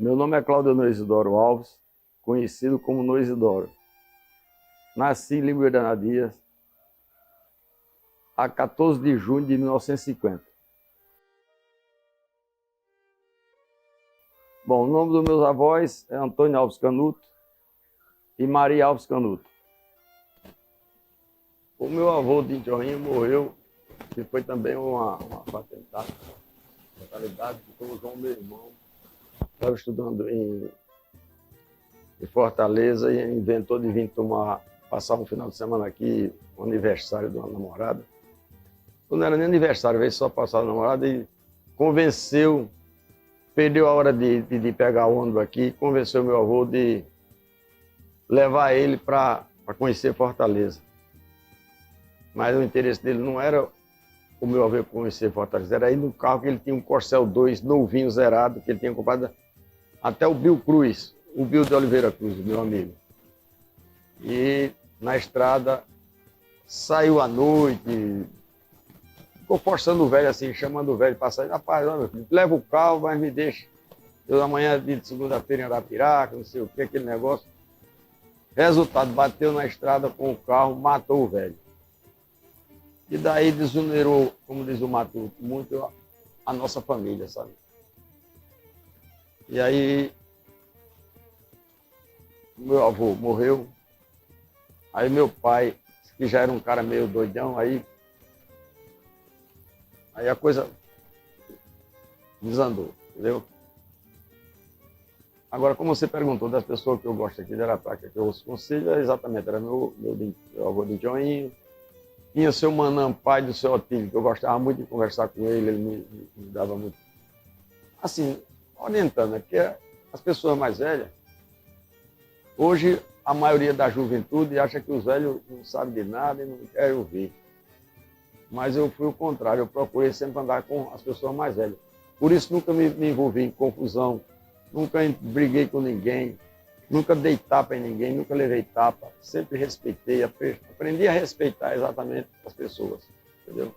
Meu nome é Cláudio Noisidoro Alves, conhecido como Noisidoro. Nasci em Limoeiro das Dias, a 14 de junho de 1950. Bom, o nome dos meus avós é Antônio Alves Canuto e Maria Alves Canuto. O meu avô de Joinha morreu, que foi também uma fatalidade, que o João, meu irmão, estava estudando em Fortaleza e inventou de vir passar um final de semana aqui, um aniversário de uma namorada. Não era nem aniversário, veio só passar a namorada e convenceu, perdeu a hora de pegar ônibus aqui, convenceu meu avô de levar ele para conhecer Fortaleza. Mas o interesse dele não era o meu avô conhecer Fortaleza, era ir no carro que ele tinha um Corcel 2 novinho, zerado, que ele tinha comprado até o Bill Cruz, o Bill de Oliveira Cruz, meu amigo. E na estrada saiu à noite, ficou forçando o velho assim, chamando o velho para sair. Rapaz, olha, leva o carro, mas me deixa. Eu amanhã de segunda-feira em Arapiraca, não sei o que, aquele negócio. Resultado, bateu na estrada com o carro, matou o velho. E daí desonerou, como diz o Matuto, muito a nossa família, sabe? E aí, meu avô morreu. Aí meu pai, que já era um cara meio doidão, aí a coisa desandou, entendeu? Agora, como você perguntou das pessoas que eu gosto aqui de Arapiraca, que eu ouço conselho, exatamente, era meu avô de Joinho. Tinha o seu Manam, pai do seu Otílio, que eu gostava muito de conversar com ele me dava muito, assim, orientando, né? Porque as pessoas mais velhas, hoje a maioria da juventude acha que os velhos não sabem de nada e não querem ouvir. Mas eu fui o contrário, eu procurei sempre andar com as pessoas mais velhas. Por isso nunca me envolvi em confusão, nunca briguei com ninguém, nunca dei tapa em ninguém, nunca levei tapa, sempre respeitei, aprendi a respeitar exatamente as pessoas, entendeu?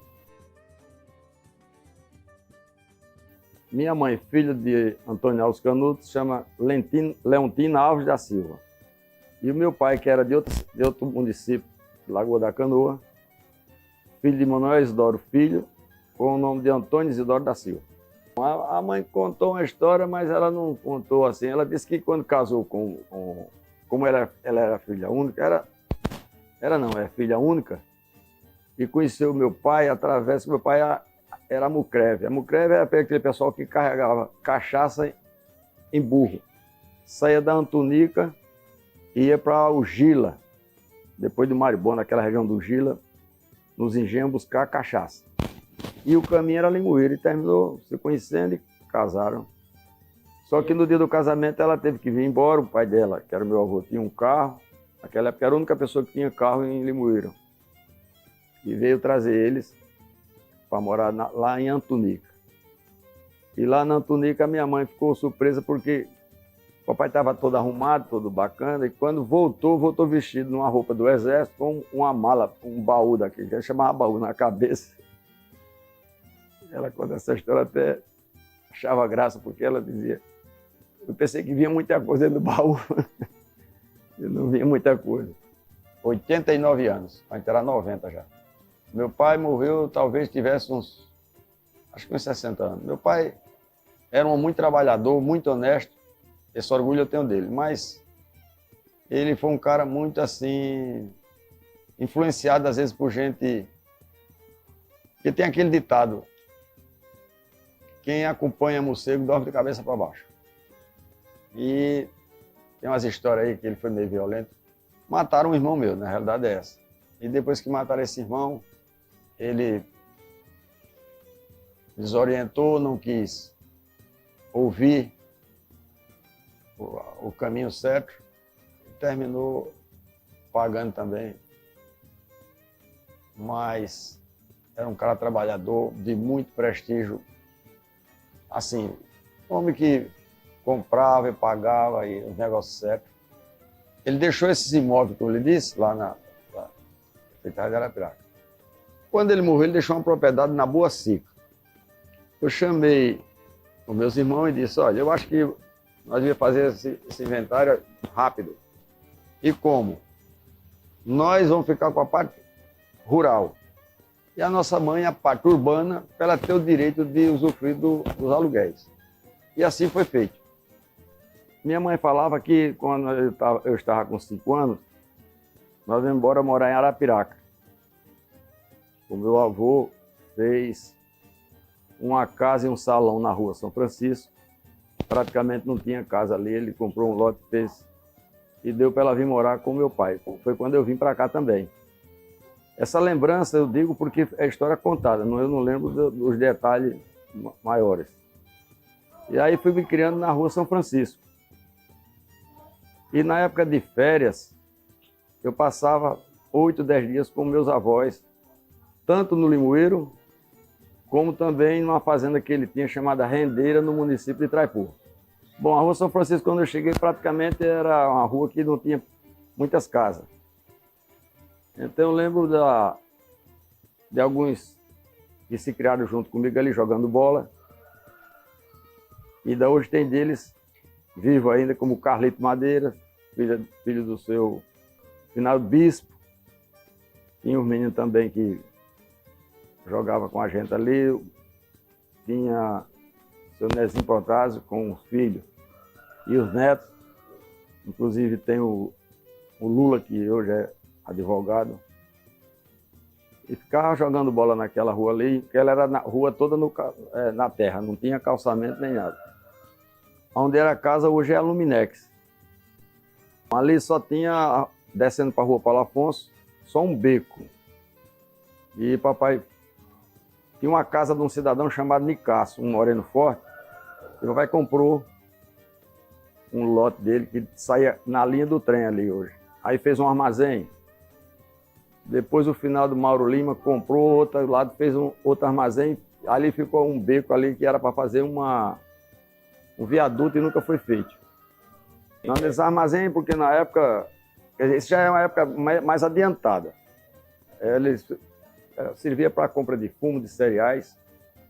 Minha mãe, filha de Antônio Alves Canuto, se chama Leontina Alves da Silva. E o meu pai, que era de outro município, de Lagoa da Canoa, filho de Manuel Isidoro Filho, com o nome de Antônio Isidoro da Silva. A mãe contou uma história, mas ela não contou assim. Ela disse que quando casou como ela era filha única, é filha única, e conheceu meu pai através que meu pai era mucreve. A mucreve era aquele pessoal que carregava cachaça em burro. Saía da Antunica e ia para o Gila, depois de Maribona, naquela região do Gila, nos engenhos buscar cachaça. E o caminho era Limoeiro, e terminou se conhecendo e casaram. Só que no dia do casamento ela teve que vir embora, o pai dela, que era meu avô, tinha um carro. Naquela época era a única pessoa que tinha carro em Limoeiro. E veio trazer eles para morar lá em Antunica. E lá na Antunica a minha mãe ficou surpresa porque o papai estava todo arrumado, todo bacana, e quando voltou vestido numa roupa do exército com uma mala, um baú daquele, que ele chamava baú na cabeça. Ela conta essa história, até achava graça, porque ela dizia, eu pensei que vinha muita coisa dentro do baú, eu não vinha muita coisa. 89 anos, a gente era 90 já. Meu pai morreu, talvez tivesse acho que uns 60 anos. Meu pai era um muito trabalhador, muito honesto, esse orgulho eu tenho dele, mas ele foi um cara muito assim, influenciado às vezes por gente, que tem aquele ditado, quem acompanha morcego dorme de cabeça para baixo. E tem umas histórias aí que ele foi meio violento. Mataram um irmão meu, na realidade é essa. E depois que mataram esse irmão, ele desorientou, não quis ouvir o caminho certo, e terminou pagando também. Mas era um cara trabalhador, de muito prestígio. Assim, homem que comprava e pagava e os negócios certos. Ele deixou esses imóveis, como ele disse, lá na Prefeitura de Arapiraca. Quando ele morreu, ele deixou uma propriedade na Boa Seca. Eu chamei os meus irmãos e disse, olha, eu acho que Nós devíamos fazer esse inventário rápido. E como? Nós vamos ficar com a parte rural. E a nossa mãe, a parte urbana, para ela ter o direito de usufruir dos aluguéis. E assim foi feito. Minha mãe falava que quando eu estava com 5 anos, nós viemos embora morar em Arapiraca. O meu avô fez uma casa e um salão na rua São Francisco. Praticamente não tinha casa ali, ele comprou um lote, fez e deu para ela vir morar com meu pai. Foi quando eu vim para cá também. Essa lembrança eu digo porque é história contada, eu não lembro dos detalhes maiores. E aí fui me criando na rua São Francisco. E na época de férias, eu passava 8, 10 dias com meus avós, tanto no Limoeiro, como também numa fazenda que ele tinha chamada Rendeira, no município de Traipu. Bom, a rua São Francisco, quando eu cheguei, praticamente era uma rua que não tinha muitas casas. Então eu lembro de alguns que se criaram junto comigo ali, jogando bola. E da hoje tem deles vivo ainda, como Carlito Madeira, filho do seu Finado Bispo. Tinha um menino também que jogava com a gente ali. Tinha o seu Nezinho Protásio com os filhos e os netos. Inclusive tem o Lula, que hoje é advogado. E ficava jogando bola naquela rua ali, porque ela era na rua toda na terra, não tinha calçamento nem nada. Onde era a casa hoje é a Luminex. Ali só tinha, descendo para a rua Paulo Afonso, só um beco. E papai tinha uma casa de um cidadão chamado Nicasso, um moreno forte. E papai comprou um lote dele que saía na linha do trem ali hoje. Aí fez um armazém. Depois o final do Mauro Lima comprou outro lado, fez outro armazém. Ali ficou um beco ali que era para fazer um viaduto e nunca foi feito. Não nesse armazém, porque na época, isso já é uma época mais adiantada. Ele servia para a compra de fumo, de cereais,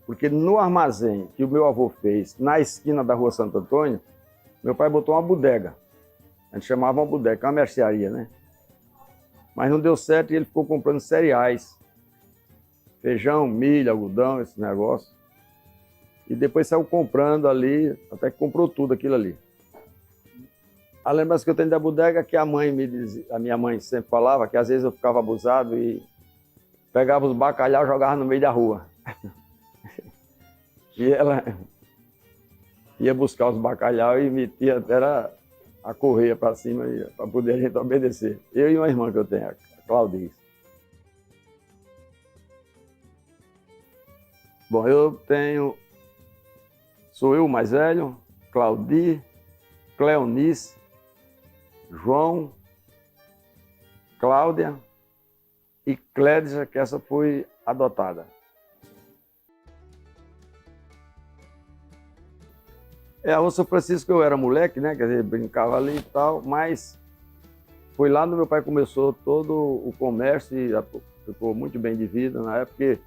porque no armazém que o meu avô fez, na esquina da rua Santo Antônio, meu pai botou uma bodega. A gente chamava uma bodega, uma mercearia, né? Mas não deu certo e ele ficou comprando cereais. Feijão, milho, algodão, esse negócio. E depois saiu comprando ali, até que comprou tudo aquilo ali. A lembrança que eu tenho da bodega é que a minha mãe sempre falava que às vezes eu ficava abusado e pegava os bacalhau e jogava no meio da rua. E ela ia buscar os bacalhau e metia até a correia para cima para poder a gente obedecer. Eu e uma irmã que eu tenho, a Claudice. Bom, sou eu o mais velho, Claudi, Cleonice, João, Cláudia e Clédia, que essa foi adotada. A rua São Francisco eu era moleque, né? Quer dizer, brincava ali e tal, mas foi lá onde meu pai começou todo o comércio e ficou muito bem de vida na época.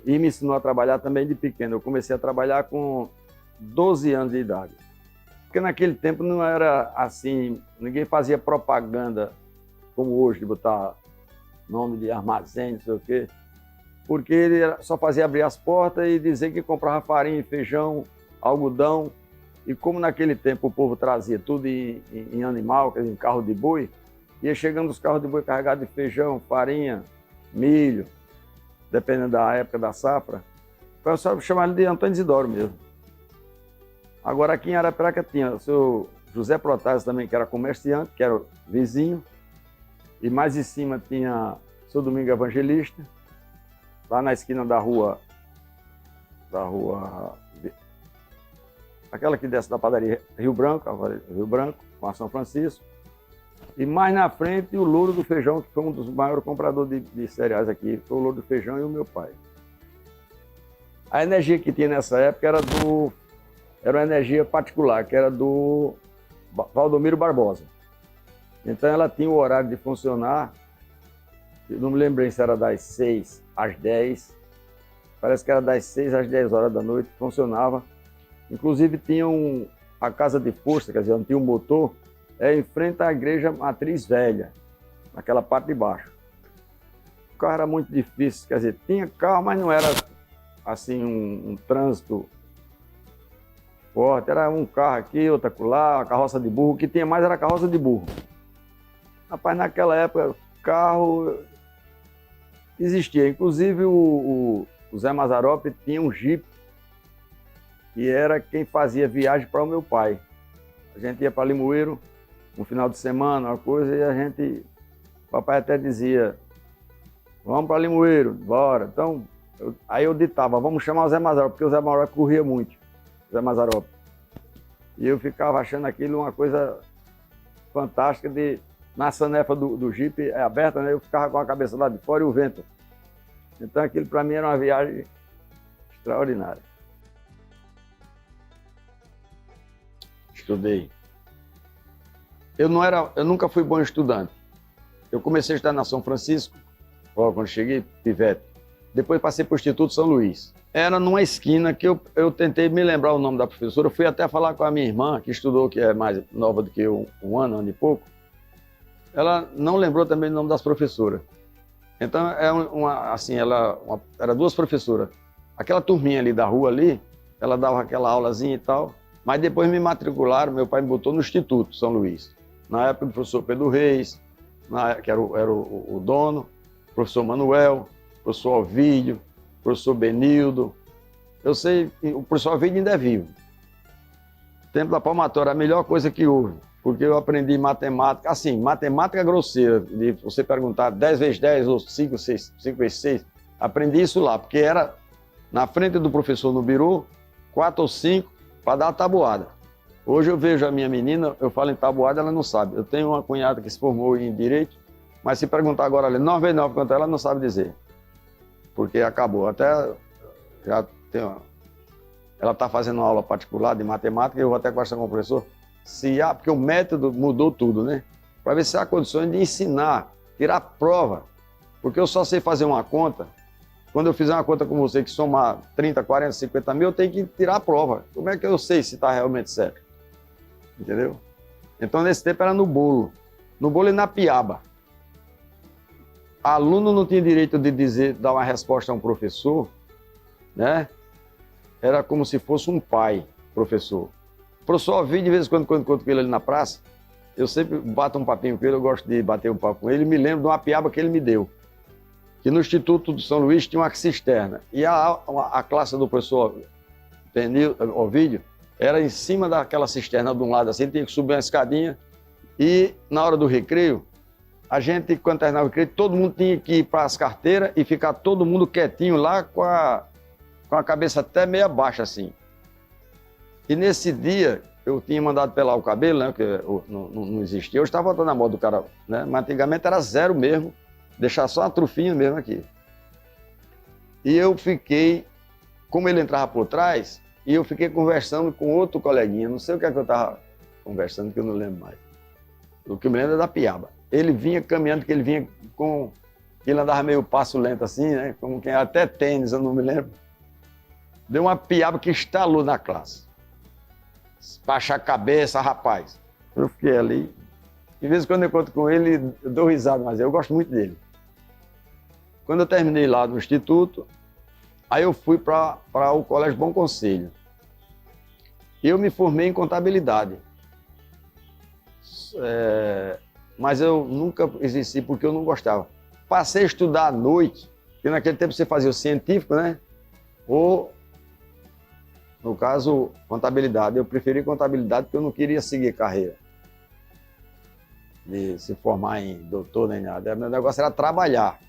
E me ensinou a trabalhar também de pequeno. Eu comecei a trabalhar com 12 anos de idade. Porque naquele tempo não era assim, ninguém fazia propaganda como hoje, de botar nome de armazém, não sei o quê. Porque ele só fazia abrir as portas e dizer que comprava farinha, feijão, algodão. E como naquele tempo o povo trazia tudo em animal, quer dizer, em carro de boi, ia chegando os carros de boi carregados de feijão, farinha, milho, dependendo da época da safra, o pessoal chamava ele de Antônio Isidoro mesmo. Agora aqui em Arapiraca tinha o seu José Protásio também, que era comerciante, que era vizinho, e mais em cima tinha o seu Domingo Evangelista, lá na esquina da rua, aquela que desce da padaria Rio Branco, com a São Francisco. E mais na frente, o Louro do Feijão, que foi um dos maiores compradores de cereais aqui, foi o Louro do Feijão e o meu pai. A energia que tinha nessa época era uma energia particular, que era do Valdomiro Barbosa. Então ela tinha o horário de funcionar, eu não me lembrei se era das 6 às 10, parece que era das 6 às 10 horas da noite, funcionava. Inclusive tinha a casa de força, quer dizer, onde tinha um motor, é em frente à igreja Matriz Velha, naquela parte de baixo. O carro era muito difícil, quer dizer, tinha carro, mas não era assim um trânsito forte. Era um carro aqui, outro acolá, a carroça de burro. O que tinha mais era a carroça de burro. Rapaz, naquela época, carro existia. Inclusive, o Zé Mazzaropi tinha um Jeep, que era quem fazia viagem para o meu pai. A gente ia para Limoeiro, no final de semana, uma coisa, e a gente... O papai até dizia, vamos para Limoeiro, bora. Então, aí eu ditava, vamos chamar o Zé Mazzaropi, porque o Zé Mazzaropi corria muito, o Zé Mazzaropi. E eu ficava achando aquilo uma coisa fantástica de... Na sanefa do Jeep aberta, né? Eu ficava com a cabeça lá de fora e o vento. Então aquilo para mim era uma viagem extraordinária. Estudei. Eu nunca fui bom estudante. Eu comecei a estudar na São Francisco, quando cheguei, pivete. Depois passei para o Instituto São Luís. Era numa esquina que eu tentei me lembrar o nome da professora. Eu fui até falar com a minha irmã, que estudou, que é mais nova do que eu, um ano e pouco. Ela não lembrou também o nome das professoras. Então, era duas professoras. Aquela turminha ali da rua ali, ela dava aquela aulazinha e tal, mas depois me matricularam, meu pai me botou no Instituto São Luís. Na época, o professor Pedro Reis, que era o dono, o professor Manuel, o professor Ovídio, o professor Benildo. Eu sei que o professor Ovídio ainda é vivo. O tempo da palmatória, a melhor coisa que houve, porque eu aprendi matemática, assim, matemática grosseira, de você perguntar 10 vezes 10 ou 5 vezes 6, aprendi isso lá, porque era na frente do professor no biru, 4 ou 5, para dar a tabuada. Hoje eu vejo a minha menina, eu falo em tabuada, ela não sabe. Eu tenho uma cunhada que se formou em Direito, mas se perguntar agora, 9 vezes 9 quanto ela não sabe dizer, porque acabou. Até já tem ela está fazendo uma aula particular de matemática, eu vou até conversar com o professor, porque o método mudou tudo, né? Para ver se há condições de ensinar, tirar prova. Porque eu só sei fazer uma conta. Quando eu fizer uma conta com você que somar 30, 40, 50 mil, eu tenho que tirar a prova. Como é que eu sei se está realmente certo? Entendeu? Então, nesse tempo era no bolo. No bolo e na piaba. Aluno não tinha direito de dar uma resposta a um professor, né? Era como se fosse um pai, professor. O professor Ovídio, de vez em quando encontro com ele ali na praça, eu sempre bato um papinho com ele, eu gosto de bater um papo com ele, me lembro de uma piaba que ele me deu. Que no Instituto do São Luís tinha uma cisterna. E a classe do professor Ovídio era em cima daquela cisterna de um lado assim, tinha que subir uma escadinha. E na hora do recreio, a gente, quando terminava o recreio, todo mundo tinha que ir para as carteiras e ficar todo mundo quietinho lá com a cabeça até meia baixa assim. E nesse dia, eu tinha mandado pelar o cabelo, né, que não existia. Hoje está voltando a moda do cara, né? Mas antigamente era zero mesmo, deixar só uma trufinha mesmo aqui. E eu fiquei, como ele entrava por trás, e eu fiquei conversando com outro coleguinha, não sei o que é que eu estava conversando, que eu não lembro mais. O que eu me lembro é da piaba. Ele vinha caminhando, que ele vinha com... Ele andava meio passo lento assim, né? Como quem até tênis, eu não me lembro. Deu uma piaba que estalou na classe. Baixa a cabeça, rapaz. Eu fiquei ali. De vez em quando eu encontro com ele, eu dou risada, mas eu gosto muito dele. Quando eu terminei lá no Instituto, aí eu fui para o Colégio Bom Conselho. Eu me formei em contabilidade. Mas eu nunca exerci porque eu não gostava. Passei a estudar à noite, porque naquele tempo você fazia o científico, né? Ou, no caso, contabilidade. Eu preferi contabilidade porque eu não queria seguir carreira de se formar em doutor nem nada. Meu negócio era trabalhar.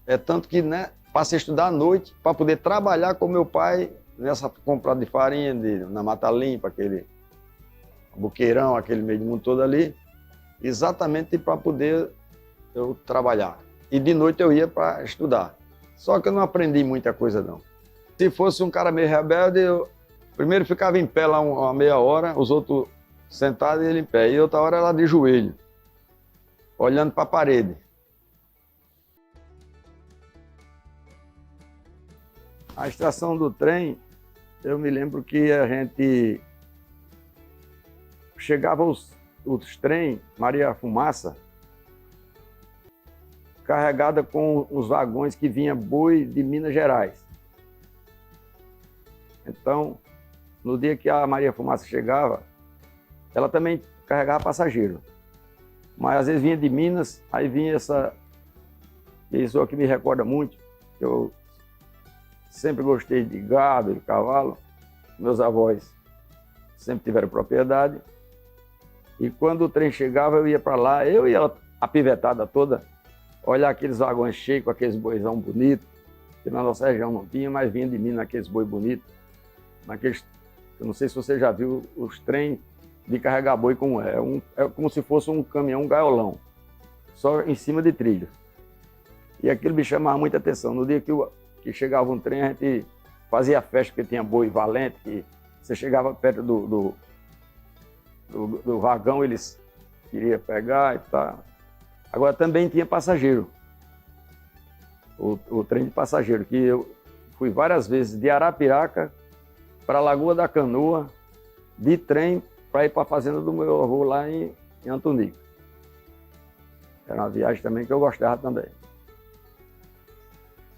É tanto que, né, passei a estudar à noite para poder trabalhar com meu pai nessa comprada de farinha na Mata Limpa, aquele buqueirão, aquele meio do mundo todo ali, exatamente para poder eu trabalhar. E de noite eu ia para estudar. Só que eu não aprendi muita coisa, não. Se fosse um cara meio rebelde, eu primeiro ficava em pé lá uma meia hora, os outros sentados e ele em pé. E outra hora ela de joelho, olhando para a parede. A estação do trem, eu me lembro que a gente chegavam os trem Maria Fumaça, carregada com os vagões que vinha boi de Minas Gerais. Então, no dia que a Maria Fumaça chegava, ela também carregava passageiro. Mas às vezes vinha de Minas, aí vinha essa... Isso é o que me recorda muito. Eu sempre gostei de gado, de cavalo. Meus avós sempre tiveram propriedade. E quando o trem chegava, eu ia para lá, eu e ela, a pivetada toda, olhar aqueles vagões cheios com aqueles boizão bonitos, que na nossa região não tinha, mas vinha de Minas aqueles boi bonitos. Naqueles, eu não sei se você já viu os trens de carregar boi como é. É como se fosse um caminhão, um gaiolão, só em cima de trilho. E aquilo me chamava muita atenção. No dia que chegava um trem, a gente fazia festa, porque tinha boi valente, que você chegava perto do vagão, eles queriam pegar e tal. Agora também tinha passageiro, o trem de passageiro, que eu fui várias vezes de Arapiraca para a Lagoa da Canoa, de trem para ir para a fazenda do meu avô lá em Antonico. Era uma viagem também que eu gostava também.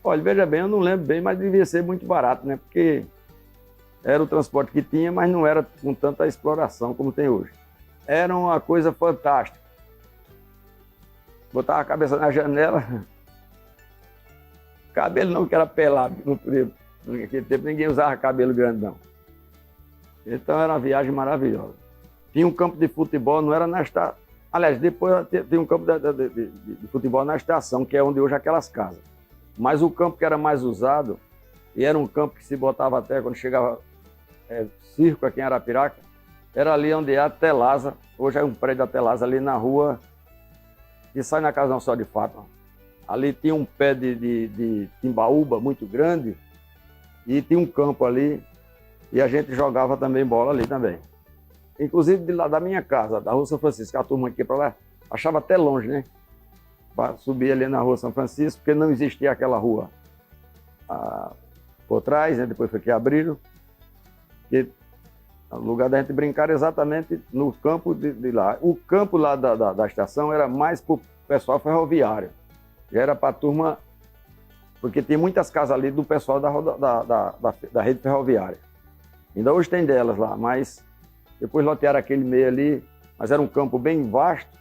Olha, veja bem, eu não lembro bem, mas devia ser muito barato, né? Porque era o transporte que tinha, mas não era com tanta exploração como tem hoje. Era uma coisa fantástica. Botava a cabeça na janela, cabelo não, que era pelado, naquele tempo ninguém usava cabelo grande não. Então era uma viagem maravilhosa. Tinha um campo de futebol, não era na estação. Aliás, depois tinha um campo de futebol na estação, que é onde hoje aquelas casas. Mas o campo que era mais usado, e era um campo que se botava até quando chegava circo aqui em Arapiraca, era ali onde é a Telasa. Hoje é um prédio da Telasa, ali na rua que sai na casa Nossa Senhora de Fátima. Ali tinha um pé de timbaúba muito grande e tinha um campo ali e a gente jogava também bola ali também. Inclusive de lá da minha casa, da Rua São Francisco, a turma aqui para lá, achava até longe, né? Para subir ali na Rua São Francisco, porque não existia aquela rua por trás, né? Depois foi que abriram. E o lugar da gente brincar exatamente no campo de lá. O campo lá da estação era mais para o pessoal ferroviário. Já era para a turma, porque tem muitas casas ali do pessoal da rede ferroviária. Ainda hoje tem delas lá, mas depois lotearam aquele meio ali, mas era um campo bem vasto,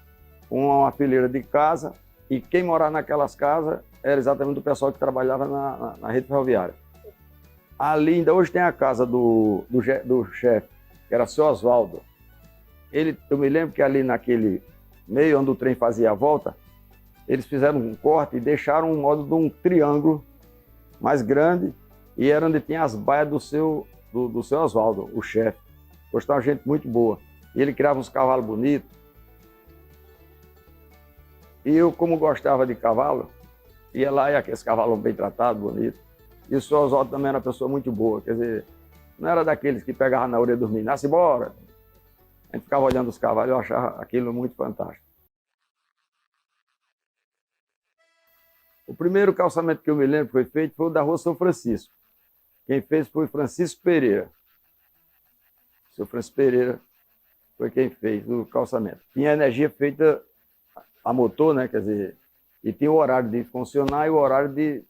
com uma fileira de casa, e quem morava naquelas casas era exatamente o pessoal que trabalhava na rede ferroviária. Ali ainda hoje tem a casa do chefe, que era o seu Oswaldo. Eu me lembro que ali naquele meio onde o trem fazia a volta, eles fizeram um corte e deixaram um modo de um triângulo mais grande, e era onde tinha as baias do seu Oswaldo, o chefe. Gostava de gente muito boa. E ele criava uns cavalos bonitos. E eu, como gostava de cavalo, ia lá e aqueles cavalos bem tratados, bonitos. E o seu Oswaldo também era uma pessoa muito boa, quer dizer, não era daqueles que pegavam na orelha e dormiam, nasce embora. A gente ficava olhando os cavalos e eu achava aquilo muito fantástico. O primeiro calçamento que eu me lembro que foi feito foi o da Rua São Francisco. Quem fez foi Francisco Pereira. O seu Francisco Pereira foi quem fez o calçamento. Tinha energia feita a motor, né? Quer dizer, e tinha o horário de funcionar e o horário de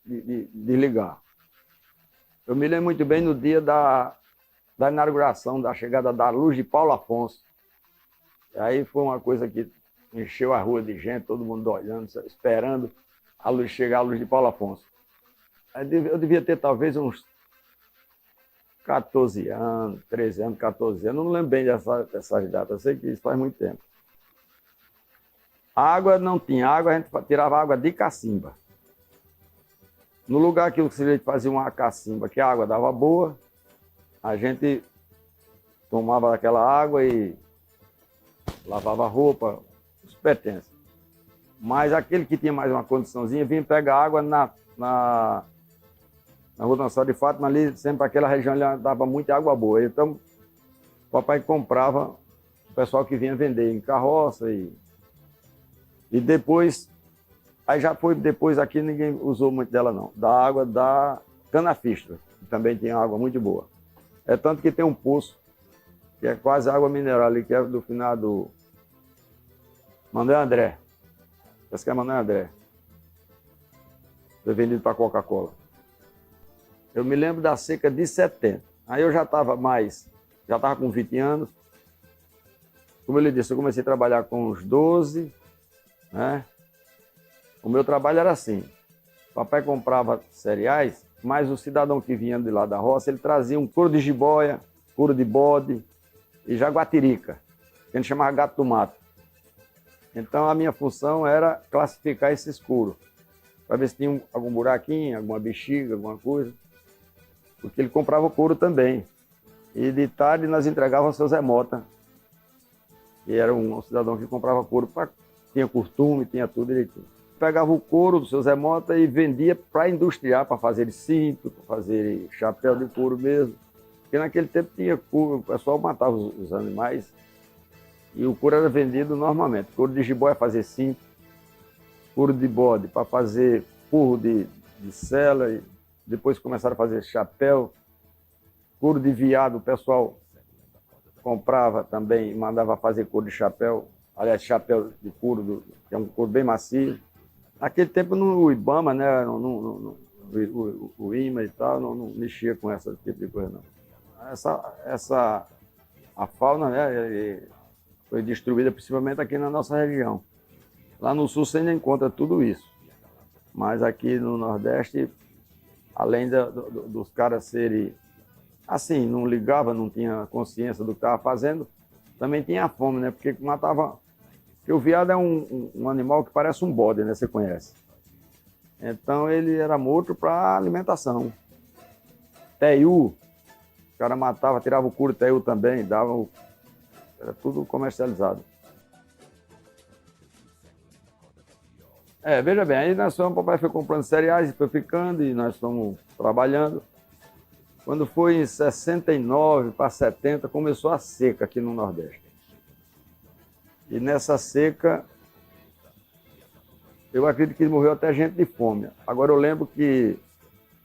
ligar. Eu me lembro muito bem no dia da inauguração, da chegada da luz de Paulo Afonso. Aí foi uma coisa que encheu a rua de gente, todo mundo olhando, esperando a luz chegar, a luz de Paulo Afonso. Eu devia ter talvez uns 14 anos, 13 anos, 14 anos, não lembro bem dessas datas, eu sei que isso faz muito tempo. A água não tinha água, a gente tirava água de cacimba. No lugar que o sujeito fazia uma cacimba, que a água dava boa, a gente tomava aquela água e lavava a roupa, os pertences. Mas aquele que tinha mais uma condiçãozinha, vinha pegar água na Rua Nossa Senhora de Fátima, ali, sempre aquela região ali dava muita água boa. Então, o papai comprava o pessoal que vinha vender em carroça e depois, aí já foi depois aqui, ninguém usou muito dela não, da água da Canafistra, que também tinha água muito boa. É tanto que tem um poço que é quase água mineral ali, que é do finado Manuel André. Esse que é Manuel André. Foi vendido para Coca-Cola. Eu me lembro da seca de 70. Aí eu já estava com 20 anos. Como ele disse, eu comecei a trabalhar com uns 12, né? O meu trabalho era assim. Papai comprava cereais, mas o cidadão que vinha de lá da roça, ele trazia um couro de jiboia, couro de bode e jaguatirica, que a gente chamava gato do mato. Então a minha função era classificar esses couros, para ver se tinha algum buraquinho, alguma bexiga, alguma coisa. Porque ele comprava o couro também. E de tarde nós entregávamos ao seu Zé Mota, que era um cidadão que comprava couro, tinha costume, tinha tudo direitinho. Pegava o couro do seu Zé Mota e vendia para industriar, para fazer cinto, para fazer chapéu de couro mesmo. Porque naquele tempo tinha couro, o pessoal matava os animais e o couro era vendido normalmente. Couro de jiboia para fazer cinto, couro de bode para fazer forro de sela, e depois começaram a fazer chapéu. Couro de veado, o pessoal comprava também, mandava fazer couro de chapéu, aliás, chapéu de couro, que é um couro bem macio. Naquele tempo o IBAMA, né, o IMA e tal, não mexia com esse tipo de coisa, não. A fauna, né, foi destruída principalmente aqui na nossa região. Lá no sul você ainda encontra tudo isso. Mas aqui no Nordeste, além dos caras serem assim, não ligava, não tinha consciência do que estava fazendo, também tinha fome, né? Porque matava. Porque o veado é um animal que parece um bode, né? Você conhece. Então ele era morto para alimentação. Teiu, o cara matava, tirava o couro do teiu também, era tudo comercializado. Veja bem, aí o papai foi comprando cereais, foi ficando e nós fomos trabalhando. Quando foi em 69 para 70, começou a seca aqui no Nordeste. E nessa seca, eu acredito que morreu até gente de fome. Agora eu lembro que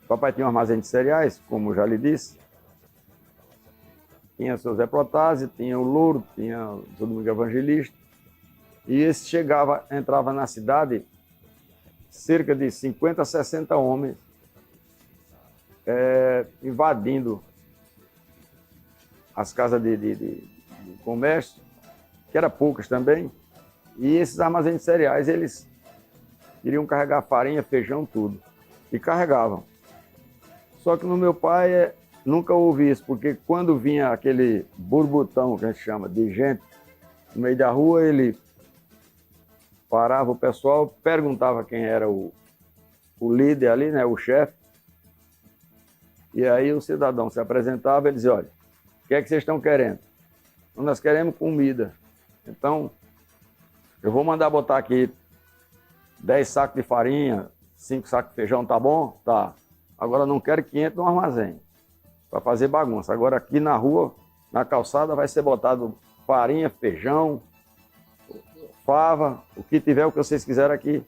o papai tinha um armazém de cereais, como já lhe disse. Tinha seu Zé Protásio, tinha o Louro, tinha o São Domingo Evangelista. E esse entrava na cidade, cerca de 50, 60 homens, invadindo as casas de comércio, que eram poucas também, e esses armazéns de cereais, eles queriam carregar farinha, feijão, tudo, e carregavam. Só que no meu pai nunca houve isso, porque quando vinha aquele borbotão, que a gente chama, de gente, no meio da rua, ele parava o pessoal, perguntava quem era o líder ali, né, o chefe. E aí o cidadão se apresentava e dizia, olha, o que é que vocês estão querendo? Nós queremos comida. Então, eu vou mandar botar aqui 10 sacos de farinha, 5 sacos de feijão, tá bom? Tá. Agora não quero 500 no armazém, para fazer bagunça. Agora aqui na rua, na calçada, vai ser botado farinha, feijão, fava, o que tiver, o que vocês quiserem aqui.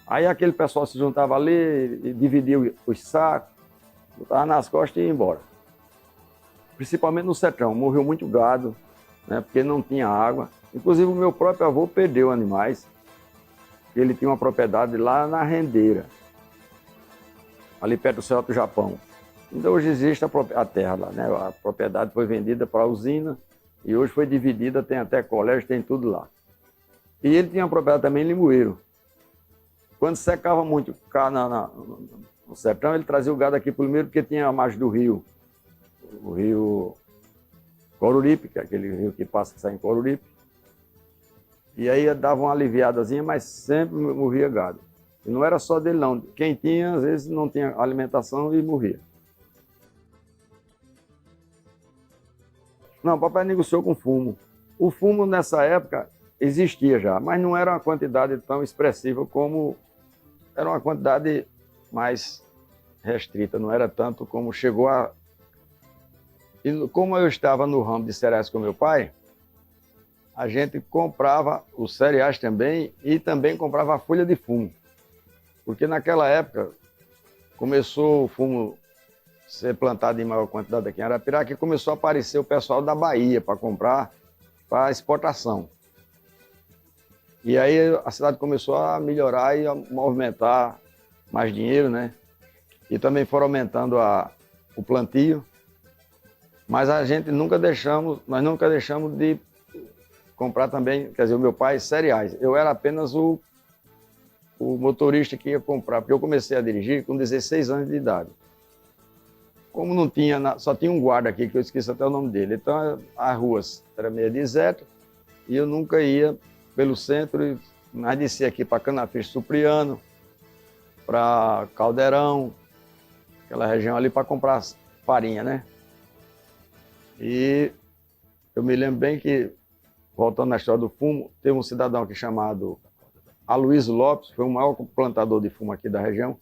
Aí aquele pessoal se juntava ali e dividia os sacos, botava nas costas e ia embora. Principalmente no sertão, morreu muito gado, né, porque não tinha água. Inclusive o meu próprio avô perdeu animais, ele tinha uma propriedade lá na Rendeira, ali perto do Céu do Japão. Então hoje existe a terra lá, né? A propriedade foi vendida para a usina e hoje foi dividida, tem até colégio, tem tudo lá. E ele tinha uma propriedade também em Limoeiro. Quando secava muito no sertão, ele trazia o gado aqui para o Limoeiro, porque tinha a margem do rio, o rio Coruripe, que é aquele rio que passa, que sai em Coruripe. E aí dava uma aliviadazinha, mas sempre morria gado. E não era só dele não, quem tinha, às vezes não tinha alimentação e morria. Não, papai negociou com fumo. O fumo nessa época existia já, mas não era uma quantidade tão expressiva como... Era uma quantidade mais restrita, não era tanto como chegou a... E como eu estava no ramo de cereais com meu pai, a gente comprava os cereais também e também comprava a folha de fumo. Porque naquela época começou o fumo ser plantado em maior quantidade aqui em Arapiraca, e começou a aparecer o pessoal da Bahia para comprar para exportação. E aí a cidade começou a melhorar e a movimentar mais dinheiro, né? E também foram aumentando o plantio. Mas nós nunca deixamos de comprar também, quer dizer, o meu pai, cereais. Eu era apenas o motorista que ia comprar, porque eu comecei a dirigir com 16 anos de idade. Como não tinha, só tinha um guarda aqui, que eu esqueci até o nome dele. Então as ruas eram meio desertas e eu nunca ia pelo centro. Nós descia aqui para Canafis Supriano, para Caldeirão, aquela região ali, para comprar farinha, né? E eu me lembro bem que, voltando na história do fumo, teve um cidadão aqui chamado Aloysio Lopes, foi o maior plantador de fumo aqui da região,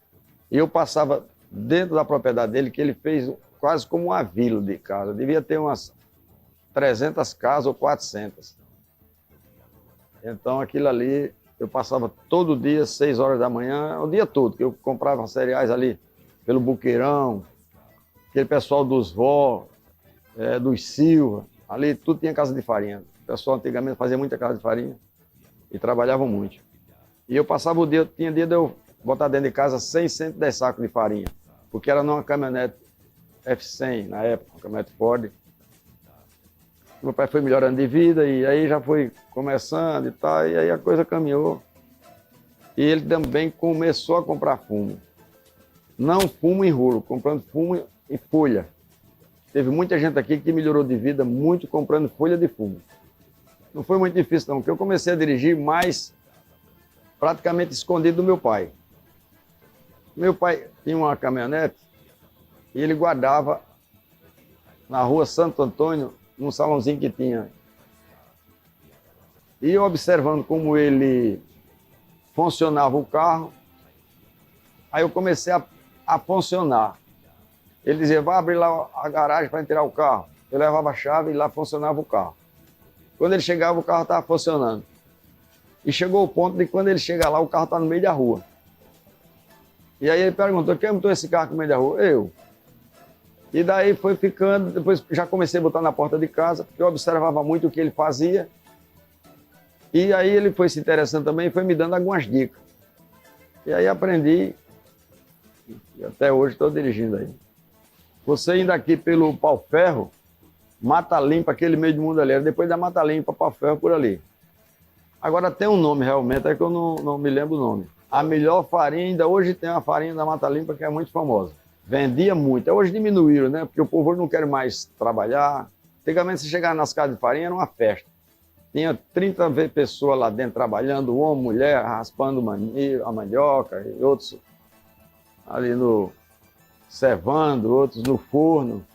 e eu passava dentro da propriedade dele, que ele fez quase como uma vila de casa, devia ter umas 300 casas ou 400. Então aquilo ali, eu passava todo dia, 6 horas da manhã, o dia todo, que eu comprava cereais ali pelo Buqueirão, aquele pessoal dos Vó, dos Silva, ali tudo tinha casa de farinha. O pessoal antigamente fazia muita casa de farinha e trabalhavam muito. E eu passava o dia, tinha dia de eu botar dentro de casa 100, 110 sacos de farinha, porque era numa caminhonete F100 na época, uma caminhonete Ford. Meu pai foi melhorando de vida e aí já foi começando e tal, e aí a coisa caminhou. E ele também começou a comprar fumo. Não fumo em rolo, comprando fumo em folha. Teve muita gente aqui que melhorou de vida muito comprando folha de fumo. Não foi muito difícil não, porque eu comecei a dirigir mais praticamente escondido do meu pai. Meu pai tinha uma caminhonete e ele guardava na rua Santo Antônio, num salãozinho que tinha. E eu observando como ele funcionava o carro, aí eu comecei a funcionar. Ele dizia, vai abrir lá a garagem para tirar o carro. Eu levava a chave e lá funcionava o carro. Quando ele chegava, o carro estava funcionando. E chegou o ponto de quando ele chega lá, o carro está no meio da rua. E aí ele perguntou, quem botou esse carro no meio da rua? Eu. E daí foi ficando, depois já comecei a botar na porta de casa, porque eu observava muito o que ele fazia. E aí ele foi se interessando também e foi me dando algumas dicas. E aí aprendi, e até hoje estou dirigindo aí. Você indo aqui pelo Pau Ferro, Mata Limpa, aquele meio do mundo ali, depois da Mata Limpa, Pau Ferro por ali. Agora tem um nome realmente, é que eu não me lembro o nome. A melhor farinha, ainda hoje tem uma farinha da Mata Limpa que é muito famosa. Vendia muito, hoje diminuíram, né? Porque o povo hoje não quer mais trabalhar. Antigamente, se chegar nas casas de farinha, era uma festa. Tinha 30 pessoas lá dentro trabalhando, homem, mulher, raspando a mandioca, e outros ali no cevando, outros no forno.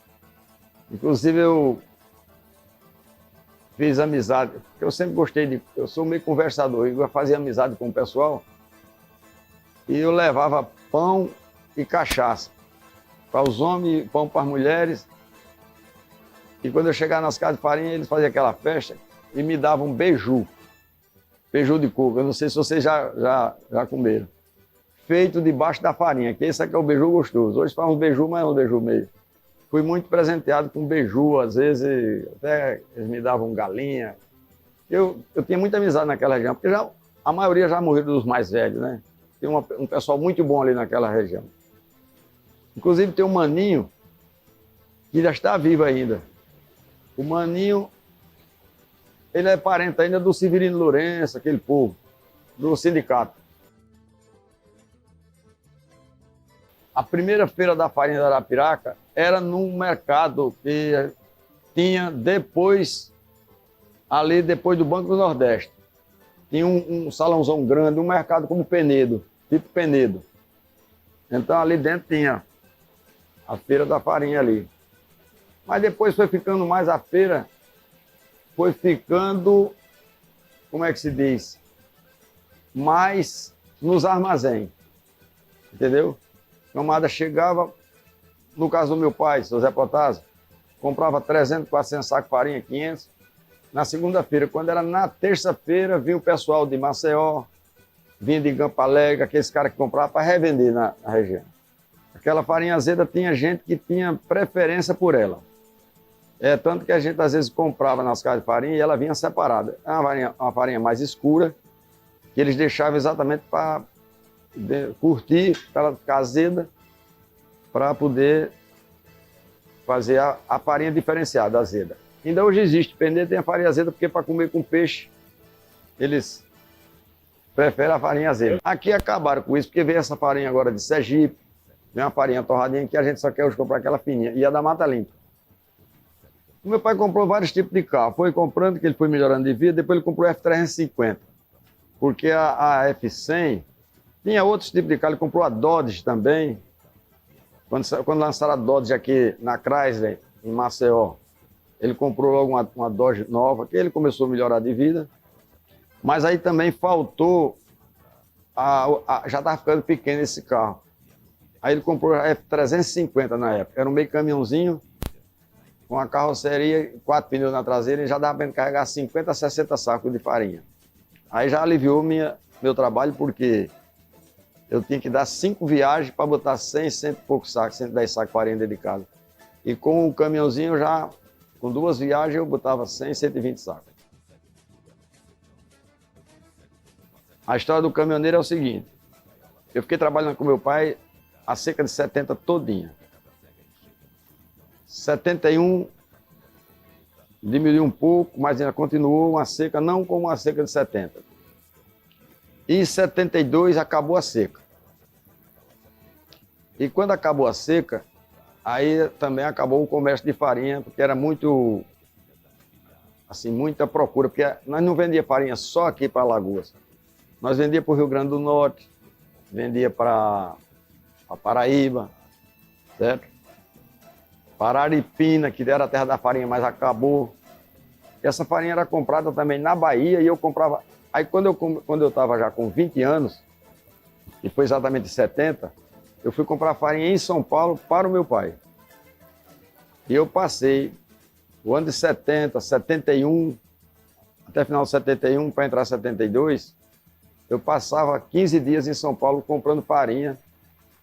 Inclusive eu fiz amizade, porque eu sempre gostei eu sou meio conversador, eu fazia amizade com o pessoal e eu levava pão e cachaça para os homens, pão para as mulheres. E quando eu chegava nas casas de farinha, eles faziam aquela festa e me davam um beiju de coco. Eu não sei se vocês já comeram. Feito debaixo da farinha, que esse aqui é o beiju gostoso. Hoje faz um beiju, mas é um beiju meio. Fui muito presenteado com beiju, às vezes até eles me davam galinha. Eu tinha muita amizade naquela região, porque a maioria já morreu dos mais velhos, né? Tem um pessoal muito bom ali naquela região. Inclusive tem um Maninho, que já está vivo ainda. O Maninho, ele é parente ainda do Severino Lourenço, aquele povo, do sindicato. A primeira feira da farinha da Arapiraca era num mercado que tinha depois do Banco do Nordeste. Tinha um salãozão grande, um mercado como Penedo, tipo Penedo. Então ali dentro tinha a feira da farinha ali. Mas depois foi ficando mais a feira, foi ficando, como é que se diz, mais nos armazéns, entendeu? A camada chegava, no caso do meu pai, seu Zé Potásio, comprava 300, 400 sacos de farinha, 500. Na segunda-feira, quando era na terça-feira, vinha o pessoal de Maceió, vinha de Campo Alegre, aqueles caras que compravam para revender na região. Aquela farinha azeda tinha gente que tinha preferência por ela. Tanto que a gente às vezes comprava nas casas de farinha e ela vinha separada. É uma farinha mais escura, que eles deixavam exatamente para curtir, para ela ficar azeda, para poder fazer a farinha diferenciada, azeda. Ainda hoje existe, Pendê tem a farinha azeda, porque para comer com peixe, eles preferem a farinha azeda. Aqui acabaram com isso, porque veio essa farinha agora de Sergipe, vem uma farinha torradinha que a gente só quer hoje comprar aquela fininha, e a da Mata Limpa. O meu pai comprou vários tipos de carro, foi comprando, que ele foi melhorando de vida, depois ele comprou o F350, porque a F100 tinha outros tipos de carro, ele comprou a Dodge também. Quando lançaram a Dodge aqui na Chrysler, em Maceió, ele comprou logo uma Dodge nova, que ele começou a melhorar de vida. Mas aí também faltou, já estava ficando pequeno esse carro. Aí ele comprou a F350 na época, era um meio caminhãozinho, com a carroceria, 4 pneus na traseira, e já dava para ele carregar 50, 60 sacos de farinha. Aí já aliviou meu trabalho, porque eu tinha que dar 5 viagens para botar 100, 100 e poucos sacos, 110 sacos de farinha dentro de casa. E com o caminhãozinho com 2 viagens, eu botava 100, 120 sacos. A história do caminhoneiro é o seguinte: eu fiquei trabalhando com meu pai a seca de 70 todinha. 71 diminuiu um pouco, mas ainda continuou uma seca, não como a seca de 70. E em 72 acabou a seca. E quando acabou a seca, aí também acabou o comércio de farinha, porque era muita procura, porque nós não vendíamos farinha só aqui para Alagoas. Nós vendíamos para o Rio Grande do Norte, vendia para Paraíba, certo? Para Aripina, que era a terra da farinha, mas acabou. E essa farinha era comprada também na Bahia, e eu comprava. Aí quando eu estava já com 20 anos, e foi exatamente 70, eu fui comprar farinha em São Paulo para o meu pai. E eu passei o ano de 70, 71, até final de 71, para entrar em 72, eu passava 15 dias em São Paulo comprando farinha,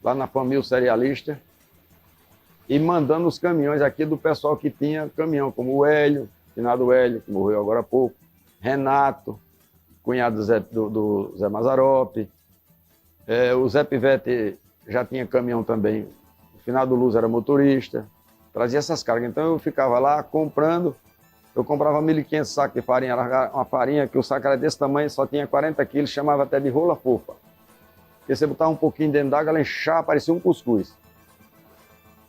lá na família cerealista, e mandando os caminhões aqui do pessoal que tinha caminhão, como o Hélio, finado Hélio, que morreu agora há pouco, Renato, cunhado do Zé Mazarope, o Zé Pivete já tinha caminhão também, o finado Luz era motorista, trazia essas cargas. Então eu ficava lá comprando, eu comprava 1.500 sacos de farinha, era uma farinha que o saco era desse tamanho, só tinha 40 quilos, chamava até de rola fofa. Porque você botava um pouquinho dentro d'água, ela inchava, parecia um cuscuz.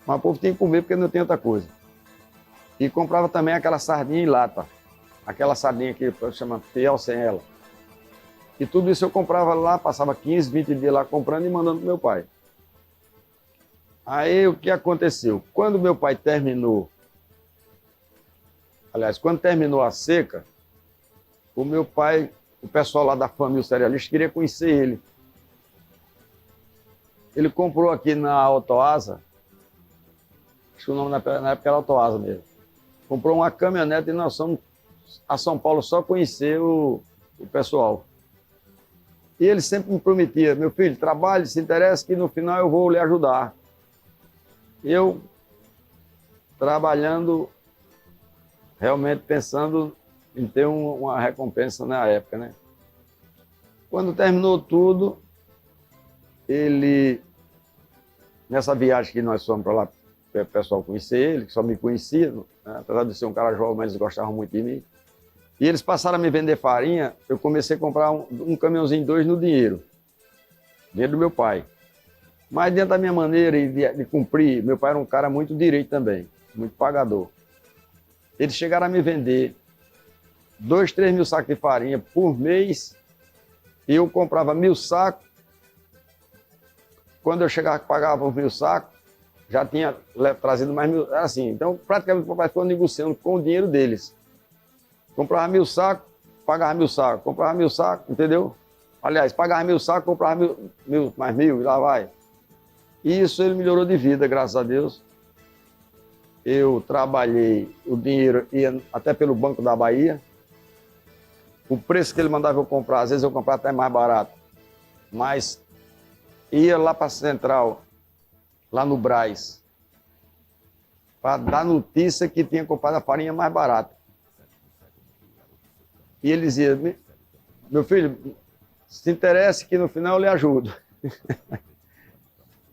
Mas o povo tinha que comer porque não tinha outra coisa. E comprava também aquela sardinha em lata, aquela sardinha que chama fiel sem ela. E tudo isso eu comprava lá, passava 15, 20 dias lá comprando e mandando para meu pai. Aí o que aconteceu? Quando meu pai terminou, quando terminou a seca, o meu pai, o pessoal lá da família cerealista queria conhecer ele. Ele comprou aqui na Autoasa, acho que o nome na época era Autoasa mesmo. Comprou uma caminhonete e nós fomos a São Paulo só conhecer o pessoal. E ele sempre me prometia: meu filho, trabalhe, se interessa, que no final eu vou lhe ajudar. Eu, trabalhando, realmente pensando em ter uma recompensa na época, né? Quando terminou tudo, ele, nessa viagem que nós fomos para lá, o pessoal conhecer ele, que só me conhecia, né? Apesar de ser um cara jovem, mas eles gostavam muito de mim. E eles passaram a me vender farinha, eu comecei a comprar um caminhãozinho 2 no dinheiro do meu pai. Mas dentro da minha maneira de cumprir, meu pai era um cara muito direito também, muito pagador. Eles chegaram a me vender 2, 3 mil sacos de farinha por mês, e eu comprava 1.000 sacos. Quando eu chegava, pagava os 1.000 sacos, já tinha trazido mais 1.000, era assim. Então, praticamente, o papai ficou negociando com o dinheiro deles. Comprava 1.000 sacos, pagava 1.000 sacos, comprava 1.000 sacos, entendeu? Aliás, pagava 1.000 sacos, comprava mais 1.000 e lá vai. E isso ele melhorou de vida, graças a Deus. Eu trabalhei, o dinheiro ia até pelo Banco da Bahia. O preço que ele mandava eu comprar, às vezes eu comprava até mais barato. Mas ia lá para a central lá no Brás, para dar notícia que tinha comprado a farinha mais barata. E ele dizia, meu filho, se interessa que no final eu lhe ajudo.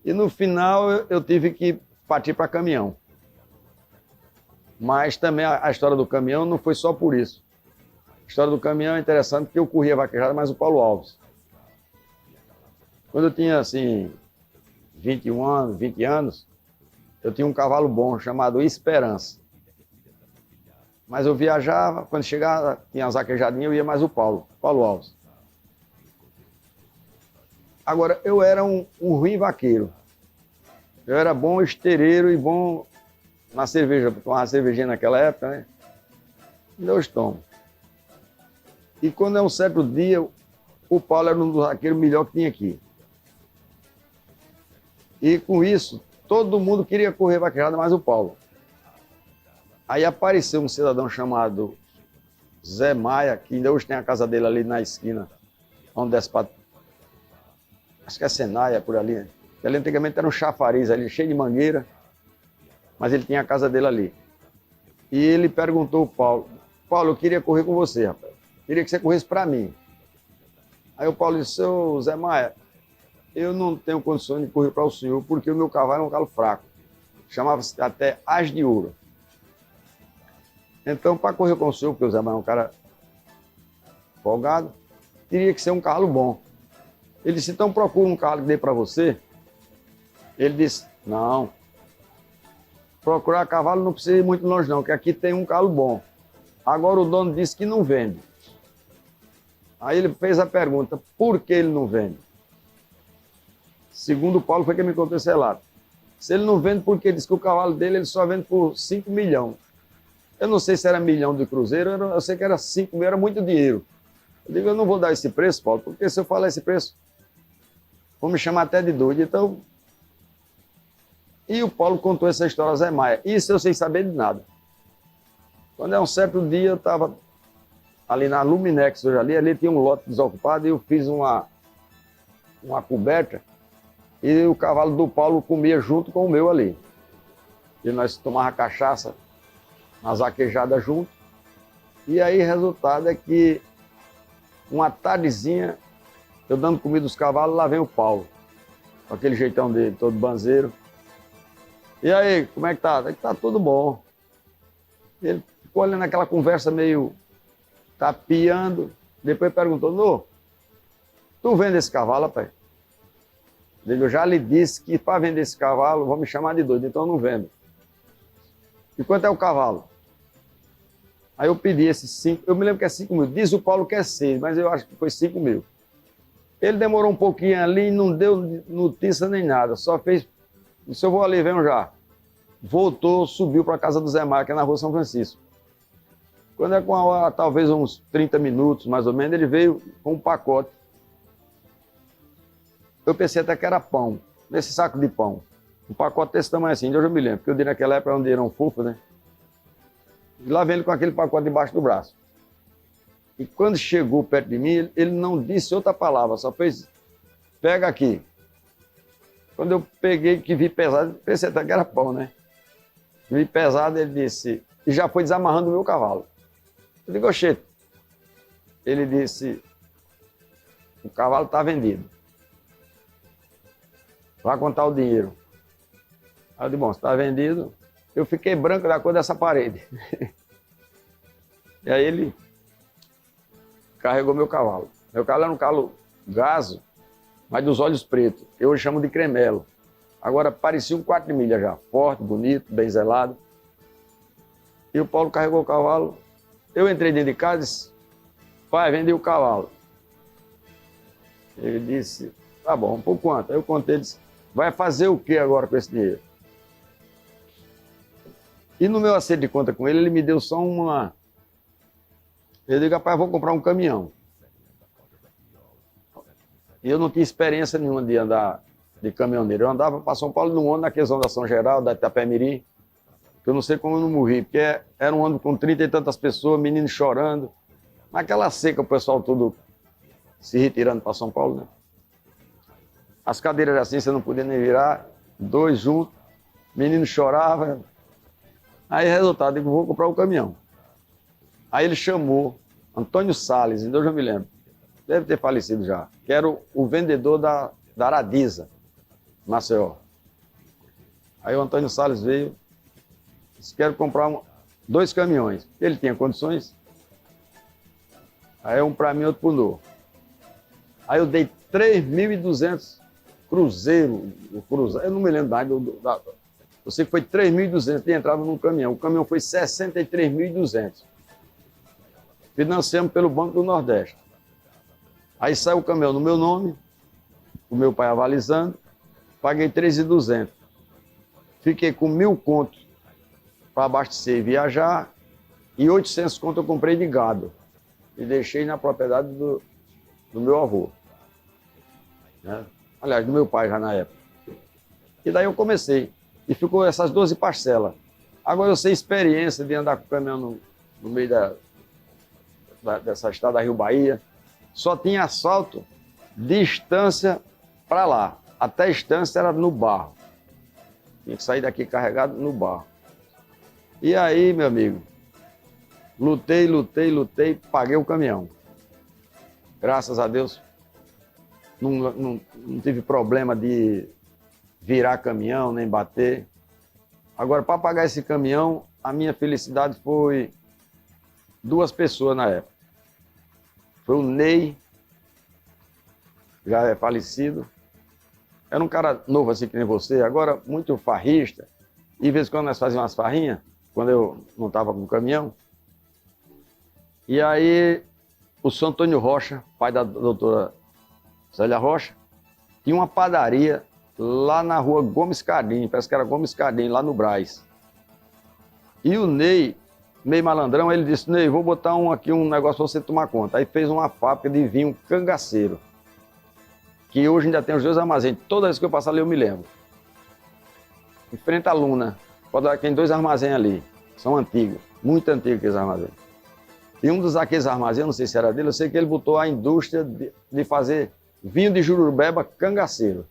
E no final eu tive que partir para caminhão. Mas também a história do caminhão não foi só por isso. A história do caminhão é interessante porque eu corria vaquejada mais o Paulo Alves. Quando eu tinha, assim, 21 anos, 20 anos, eu tinha um cavalo bom chamado Esperança. Mas eu viajava, quando chegava, tinha as vaquejadinhas, eu ia mais o Paulo Alves. Agora, eu era um ruim vaqueiro. Eu era bom esteireiro e bom na cerveja, tomava cervejinha naquela época, né? Meus tomos. E quando é um certo dia, o Paulo era um dos vaqueiros melhor que tinha aqui. E com isso, todo mundo queria correr vaquejada, mais o Paulo. Aí apareceu um cidadão chamado Zé Maia, que ainda hoje tem a casa dele ali na esquina, onde desce para... Acho que é Senaia, por ali, né? Ele antigamente era um chafariz ali, cheio de mangueira, mas ele tinha a casa dele ali. E ele perguntou ao Paulo, Paulo, eu queria correr com você, rapaz. Queria que você corresse para mim. Aí o Paulo disse, ô Zé Maia, eu não tenho condições de correr para o senhor, porque o meu cavalo é um cavalo fraco. Chamava-se até As de Ouro. Então, para correr com o senhor, porque o Zé Maia é um cara folgado, teria que ser um cavalo bom. Ele disse, então procura um cavalo que dê para você. Ele disse, não, procurar cavalo não precisa ir muito longe não, que aqui tem um cavalo bom. Agora o dono disse que não vende. Aí ele fez a pergunta, por que ele não vende? Segundo o Paulo, foi quem me contou esse relato. Se ele não vende, porque ele disse que o cavalo dele ele só vende por 5 milhões. Eu não sei se era milhão de cruzeiro, eu sei que era 5 mil, era muito dinheiro. Eu digo, eu não vou dar esse preço, Paulo, porque se eu falar esse preço, vão me chamar até de doido. Então, e o Paulo contou essa história ao Zé Maia. Isso eu sem saber de nada. Quando é um certo dia, eu estava ali na Luminex, hoje ali tinha um lote desocupado, e eu fiz uma coberta, e o cavalo do Paulo comia junto com o meu ali. E nós tomávamos cachaça, nas vaquejadas junto. E aí, o resultado é que, uma tardezinha, eu dando comida aos cavalos, lá vem o Paulo, com aquele jeitão dele, todo banzeiro. E aí, como é que tá? Tá tudo bom. Ele ficou ali naquela conversa meio tapeando, depois perguntou, Nô, tu vende esse cavalo, rapaz? Eu já lhe disse que para vender esse cavalo, vão me chamar de doido, então eu não vendo. E quanto é o cavalo? Aí eu pedi esses 5, eu me lembro que é 5 mil. Diz o Paulo que é 6, mas eu acho que foi 5 mil. Ele demorou um pouquinho ali, não deu notícia nem nada, só fez, disse, eu vou ali, venho já. Voltou, subiu para a casa do Zé Maia, que é na rua São Francisco. Quando é com a hora, talvez uns 30 minutos, mais ou menos, ele veio com um pacote. Eu pensei até que era pão, nesse saco de pão. Um pacote desse tamanho assim, hoje eu me lembro, porque eu dei naquela época onde era um fofo, né? E lá vem ele com aquele pacote debaixo do braço. E quando chegou perto de mim, ele não disse outra palavra, só fez, pega aqui. Quando eu peguei, que vi pesado, pensei até que era pão, né? Vi pesado, ele disse, e já foi desamarrando o meu cavalo. Eu digo, oxê. Ele disse, o cavalo está vendido. Vai contar o dinheiro. Aí eu disse, bom, se está vendido, eu fiquei branco da cor dessa parede. E aí ele carregou meu cavalo. Meu cavalo era um cavalo gaso, mas dos olhos pretos. Eu hoje chamo de cremelo. Agora parecia um 4 de milha já, forte, bonito, bem zelado. E o Paulo carregou o cavalo. Eu entrei dentro de casa e disse, pai, vendi o cavalo. Ele disse, tá bom, por quanto? Aí eu contei, ele disse, vai fazer o que agora com esse dinheiro? E no meu acerto de conta com ele, ele me deu só uma... Eu digo, rapaz, vou comprar um caminhão. E eu não tinha experiência nenhuma de andar de caminhoneiro. Eu andava para São Paulo num ônibus naqueles ônibus da São Geral, da Itapemirim, que eu não sei como eu não morri, porque era um ônibus com 30 e tantas pessoas, meninos chorando. Naquela seca, o pessoal todo se retirando para São Paulo, né? As cadeiras assim, você não podia nem virar. dois juntos, menino chorava. Aí, resultado, eu digo, vou comprar o caminhão. Aí ele chamou Antônio Salles, ainda hoje eu me lembro, deve ter falecido já, que era o vendedor da Aradiza, Maceió. Aí o Antônio Salles veio, disse, quero comprar dois caminhões. Ele tinha condições. Aí um para mim, outro para o Nô. Aí eu dei 3.200 cruzeiro, eu não me lembro mais, eu sei que foi 3.200 de entrada no caminhão. O caminhão foi 63.200. Financiamos pelo Banco do Nordeste. Aí saiu o caminhão no meu nome, o meu pai avalizando, paguei 3.200. Fiquei com 1.000 contos para abastecer e viajar, e 800 contos eu comprei de gado e deixei na propriedade do meu avô, né? Aliás, do meu pai já na época. E daí eu comecei, e ficou essas 12 parcelas. Agora eu sei experiência de andar com o caminhão no meio dessa estrada Rio Bahia. Só tinha asfalto de Estância para lá. Até a Estância era no barro. Tinha que sair daqui carregado no barro. E aí, meu amigo, lutei, paguei o caminhão. Graças a Deus, não tive problema de virar caminhão, nem bater. Agora, para pagar esse caminhão, a minha felicidade foi duas pessoas na época. Foi o Ney, já é falecido. Era um cara novo assim que nem você, agora muito farrista. E de vez em quando nós fazíamos umas farrinhas, quando eu não estava com o caminhão. E aí, o São Antônio Rocha, pai da doutora Célia Rocha, tinha uma padaria lá na rua Gomes Cardim, parece que era Gomes Cardim, lá no Brás. E o Ney, meio malandrão, ele disse, Ney, vou botar um negócio para você tomar conta. Aí fez uma fábrica de vinho cangaceiro, que hoje ainda tem os dois armazéns. Toda vez que eu passo ali eu me lembro. Em frente à Luna, tem dois armazéns ali, são antigos, muito antigos aqueles armazéns. E um daqueles armazéns, não sei se era dele, eu sei que ele botou a indústria de fazer vinho de Jurubeba cangaceiro.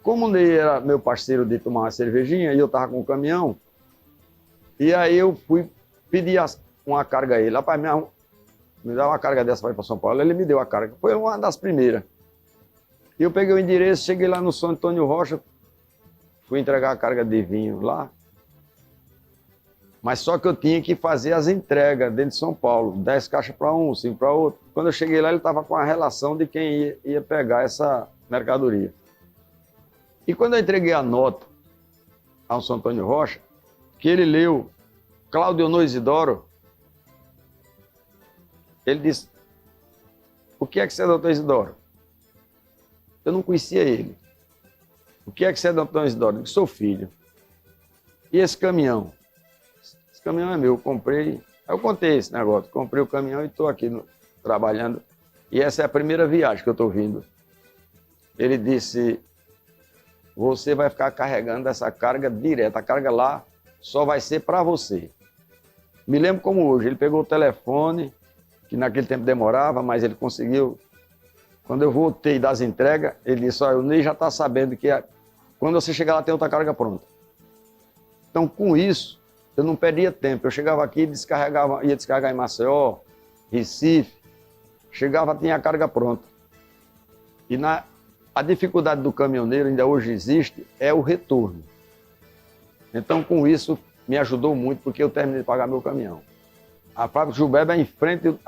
Como o Ney era meu parceiro de tomar uma cervejinha e eu estava com o caminhão, e aí eu fui pedir uma carga a ele. Rapaz, me dá uma carga dessa para ir para São Paulo. Ele me deu a carga. Foi uma das primeiras. E eu peguei o endereço, cheguei lá no São Antônio Rocha, fui entregar a carga de vinho lá. Mas só que eu tinha que fazer as entregas dentro de São Paulo. 10 caixas para um, 5 para outro. Quando eu cheguei lá, ele estava com a relação de quem ia pegar essa mercadoria. E quando eu entreguei a nota ao São Antônio Rocha, que ele leu Cláudio Honor Isidoro, ele disse, o que é que você é, doutor Isidoro? Eu não conhecia ele. O que é que você é, doutor Isidoro? Eu disse, sou filho. E esse caminhão? Esse caminhão é meu, eu comprei. Aí eu contei esse negócio, comprei o caminhão e estou aqui trabalhando. E essa é a primeira viagem que eu estou vindo. Ele disse, você vai ficar carregando essa carga direta, a carga lá só vai ser para você. Me lembro como hoje, ele pegou o telefone, que naquele tempo demorava, mas ele conseguiu. Quando eu voltei das entregas, ele disse, olha, o Ney já está sabendo que quando você chegar lá tem outra carga pronta. Então, com isso, eu não perdia tempo. Eu chegava aqui, ia descarregar em Maceió, Recife, chegava, tinha a carga pronta. E a dificuldade do caminhoneiro, ainda hoje existe, é o retorno. Então, com isso, me ajudou muito, porque eu terminei de pagar meu caminhão. A fábrica de Jurubeba é em frente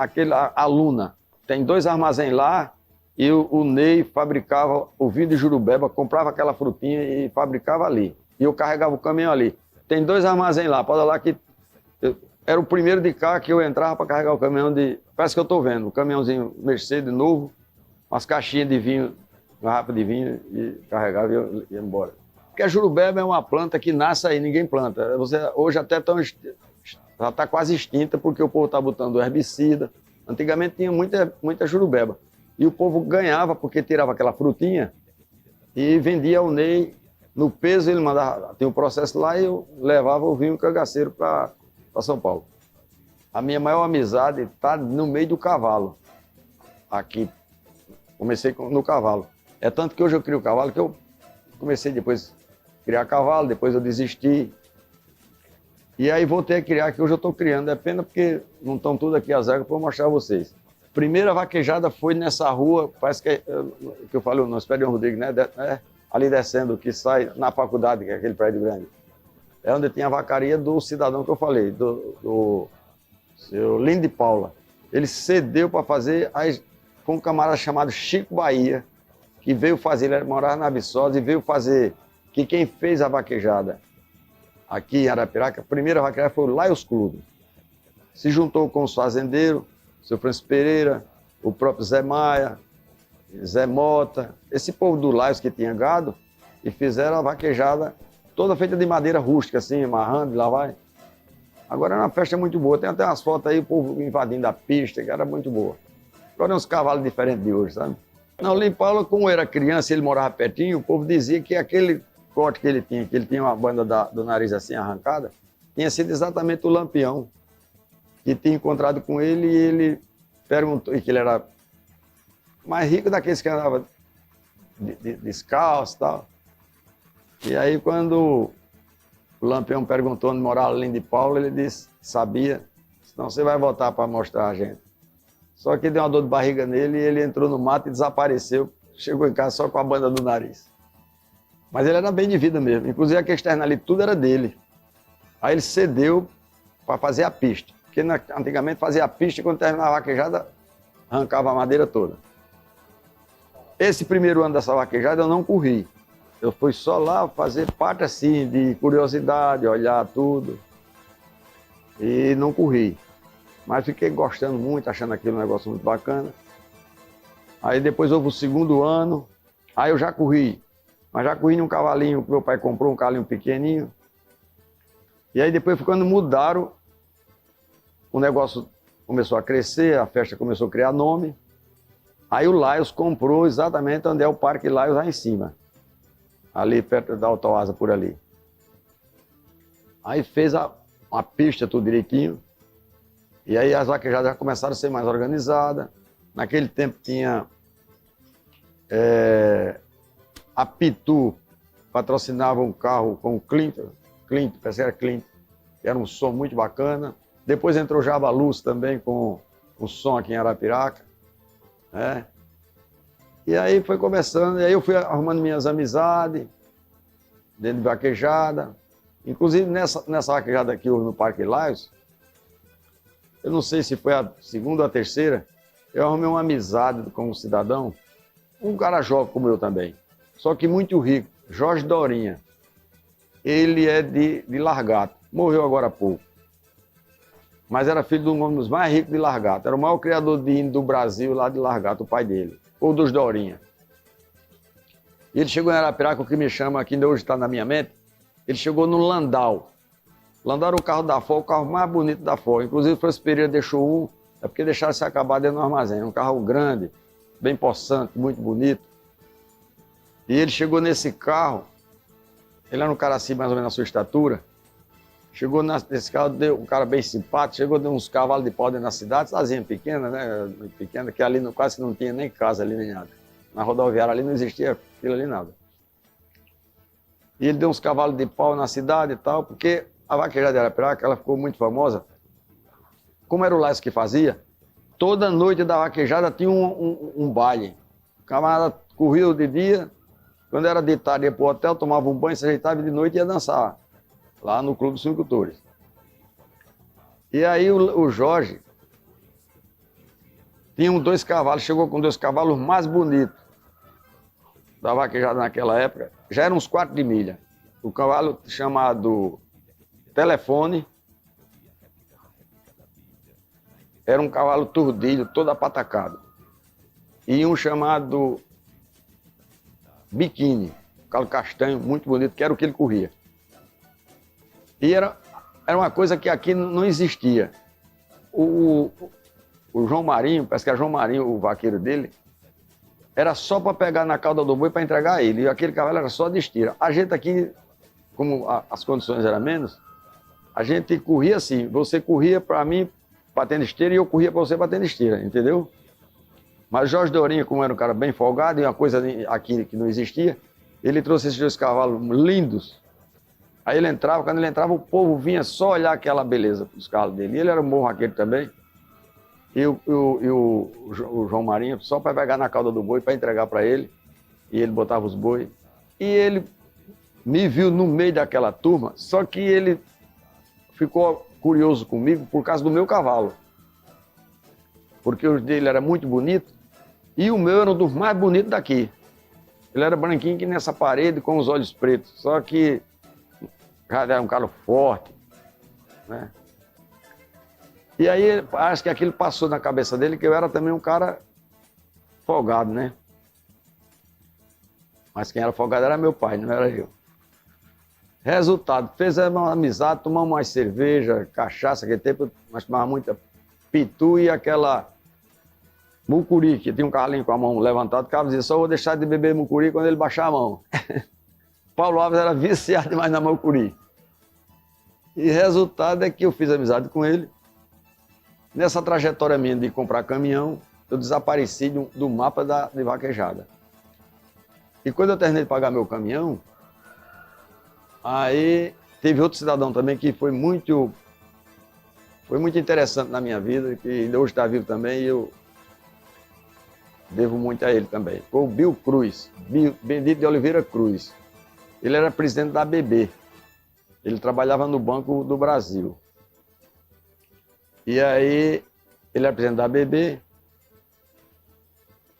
à Luna. Tem dois armazéns lá, e o Ney fabricava o vinho de Jurubeba, comprava aquela frutinha e fabricava ali. E eu carregava o caminhão ali. Tem dois armazéns lá, pode lá que era o primeiro de cá que eu entrava para carregar o caminhão de... Parece que eu estou vendo, o caminhãozinho Mercedes novo, umas caixinhas de vinho, garrafa de vinho, e carregava e ia embora. Porque a Jurubeba é uma planta que nasce aí, ninguém planta. Hoje até já está quase extinta, porque o povo está botando herbicida. Antigamente tinha muita Jurubeba. E o povo ganhava, porque tirava aquela frutinha e vendia ao Ney. No peso ele mandava, tinha um processo lá e eu levava o vinho cangaceiro para São Paulo. A minha maior amizade está no meio do cavalo. Aqui, comecei no cavalo. É tanto que hoje eu crio cavalo que eu comecei depois a criar cavalo, depois eu desisti. E aí voltei a criar, que hoje eu estou criando. É pena porque não estão tudo aqui as águas para mostrar a vocês. Primeira vaquejada foi nessa rua, parece que eu falei, no Esperion Rodrigues, né? Ali descendo, que sai na faculdade, que é aquele prédio grande. É onde tinha a vacaria do cidadão que eu falei, do seu Lindo de Paula. Ele cedeu para fazer, aí foi um camarada chamado Chico Bahia, que veio fazer, ele morava na Viçosa e veio fazer, que quem fez a vaquejada aqui em Arapiraca, a primeira vaquejada foi o Laios Clube. Se juntou com os fazendeiros, o seu Francisco Pereira, o próprio Zé Maia, Zé Mota, esse povo do Laios que tinha gado, e fizeram a vaquejada toda feita de madeira rústica, assim, amarrando, lá vai. Agora era uma festa muito boa, tem até umas fotos aí, o povo invadindo a pista, que era muito boa. Agora é uns cavalos diferentes de hoje, sabe? Não, Lindo de Paula, como eu era criança e ele morava pertinho, o povo dizia que aquele corte que ele tinha uma banda do nariz assim arrancada, tinha sido exatamente o Lampião, que tinha encontrado com ele e ele perguntou, e que ele era mais rico daqueles que andavam descalço e tal. E aí quando o Lampião perguntou onde morava Lindo de Paula, ele disse, sabia, senão você vai voltar para mostrar a gente. Só que deu uma dor de barriga nele e ele entrou no mato e desapareceu, chegou em casa só com a banda do nariz. Mas ele era bem de vida mesmo, inclusive a externa ali, tudo era dele. Aí ele cedeu para fazer a pista, porque antigamente fazia a pista e quando terminava a vaquejada, arrancava a madeira toda. Esse primeiro ano dessa vaquejada eu não corri. Eu fui só lá fazer parte assim, de curiosidade, olhar tudo. E não corri. Mas fiquei gostando muito, achando aquele um negócio muito bacana. Aí depois houve o segundo ano, aí eu já corri. Mas já corri num cavalinho que meu pai comprou, um cavalinho pequenininho. E aí depois, quando mudaram, o negócio começou a crescer, a festa começou a criar nome. Aí o Laios comprou exatamente onde é o Parque Laios, lá em cima. Ali perto da Autoasa, por ali. Aí fez uma pista tudo direitinho. E aí as vaquejadas já começaram a ser mais organizadas. Naquele tempo tinha a Pitu, patrocinava um carro com o Clint, parece que era Clint, que era um som muito bacana. Depois entrou Java Luz também com o som aqui em Arapiraca. Né? E aí foi começando, e aí eu fui arrumando minhas amizades, dentro de vaquejada. Inclusive nessa vaquejada aqui no Parque Laios, eu não sei se foi a segunda ou a terceira, eu arrumei uma amizade com um cidadão, um cara jovem como eu também, só que muito rico, Jorge Dorinha. Ele é de Largato, morreu agora há pouco. Mas era filho de um dos mais ricos de Largato. Era o maior criador de índio do Brasil lá de Largato, o pai dele, ou dos Dorinha. E ele chegou em Arapiraca, o que me chama, que ainda hoje está na minha mente, ele chegou no Landau. Landau era o carro da Ford, o carro mais bonito da Ford. Inclusive o Francisco Pereira deixou um, é porque deixaram se acabar dentro do armazém. Um carro grande, bem possante, muito bonito. E ele chegou nesse carro, ele era um cara assim, mais ou menos na sua estatura. Chegou nesse carro, um cara bem simpático, chegou, deu uns cavalos de pau dentro da cidade, cidadezinha pequena, né? Pequena, que ali quase não tinha nem casa ali, nem nada. Na rodoviária ali não existia fila ali, nada. E ele deu uns cavalos de pau na cidade e tal, porque a vaquejada de Arapiraca, ela ficou muito famosa. Como era o Laios que fazia, toda noite da vaquejada tinha um baile. O camarada corria de dia, quando era de tarde ia para o hotel, tomava um banho, se ajeitava e de noite ia dançar, lá no Clube dos Silvicultores. E aí o Jorge tinha dois cavalos, chegou com 2 cavalos mais bonitos da vaquejada naquela época, já eram uns 4 de milha. O cavalo chamado Telefone, era um cavalo turdilho, todo apatacado. E um chamado Biquíni, um cavalo castanho, muito bonito, que era o que ele corria. E era uma coisa que aqui não existia. O João Marinho, parece que era João Marinho, o vaqueiro dele, era só para pegar na cauda do boi para entregar a ele. E aquele cavalo era só de estira. A gente aqui, como as condições eram menos, a gente corria assim. Você corria para mim batendo esteira e eu corria para você batendo esteira, entendeu? Mas Jorge Dorinha, como era um cara bem folgado, e uma coisa aqui que não existia, Ele trouxe esses 2 cavalos lindos. Aí ele entrava, quando ele entrava, o povo vinha só olhar aquela beleza dos cavalos dele. E ele era um bom vaqueiro também. E o João Marinho, só para pegar na cauda do boi, para entregar para ele. E ele botava os boi. E ele me viu no meio daquela turma, só que ele ficou curioso comigo por causa do meu cavalo. Porque o dele era muito bonito e o meu era um dos mais bonitos daqui. Ele era branquinho que nessa parede com os olhos pretos, só que já era um cara forte, né? E aí acho que aquilo passou na cabeça dele que eu era também um cara folgado, né? Mas quem era folgado era meu pai, não era eu. Resultado, fez uma amizade, tomamos mais cerveja, cachaça, aquele tempo nós tomávamos muita pitu e aquela mucuri, que tinha um cavalinho com a mão levantada, o cara dizia, só vou deixar de beber mucuri quando ele baixar a mão. Paulo Alves era viciado demais na mucuri. E resultado é que eu fiz amizade com ele. Nessa trajetória minha de comprar caminhão, eu desapareci do mapa de vaquejada. E quando eu terminei de pagar meu caminhão, aí teve outro cidadão também que foi muito interessante na minha vida, que ainda hoje está vivo também, e eu devo muito a ele também. Foi o Bill Cruz, Benedito de Oliveira Cruz. Ele era presidente da ABB. Ele trabalhava no Banco do Brasil. E aí, ele era presidente da ABB.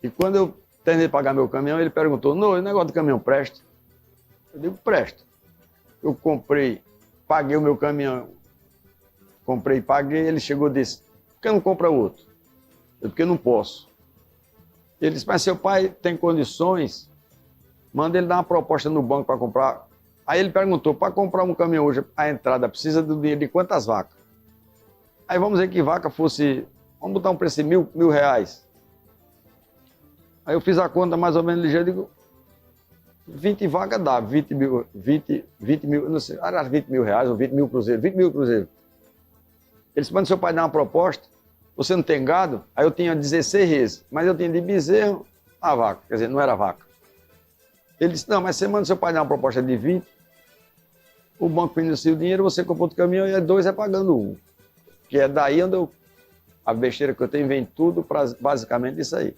E quando eu terminei de pagar meu caminhão, ele perguntou, não, o negócio de caminhão presta? Eu digo, presta. Eu comprei, paguei o meu caminhão, comprei e paguei, ele chegou e disse, por que não compra outro? Eu, porque não posso. Ele disse, mas seu pai tem condições, manda ele dar uma proposta no banco para comprar. Aí ele perguntou, para comprar um caminhão hoje, a entrada precisa do dinheiro de quantas vacas? Aí vamos dizer que vaca fosse, vamos botar um preço de mil reais. Aí eu fiz a conta mais ou menos ligeira, digo, 20 vacas dá, 20 mil, não sei, era 20 mil reais ou 20 mil cruzeiros, 20 mil cruzeiros. Ele disse, manda seu pai dar uma proposta, você não tem gado? Aí eu tinha 16 reses, mas eu tinha de bezerro a vaca, quer dizer, não era vaca. Ele disse, não, mas você manda seu pai dar uma proposta de 20, o banco financia o dinheiro, você compra outro caminhão e 2 é pagando 1. Que é daí onde a besteira que eu tenho vem tudo basicamente isso aí.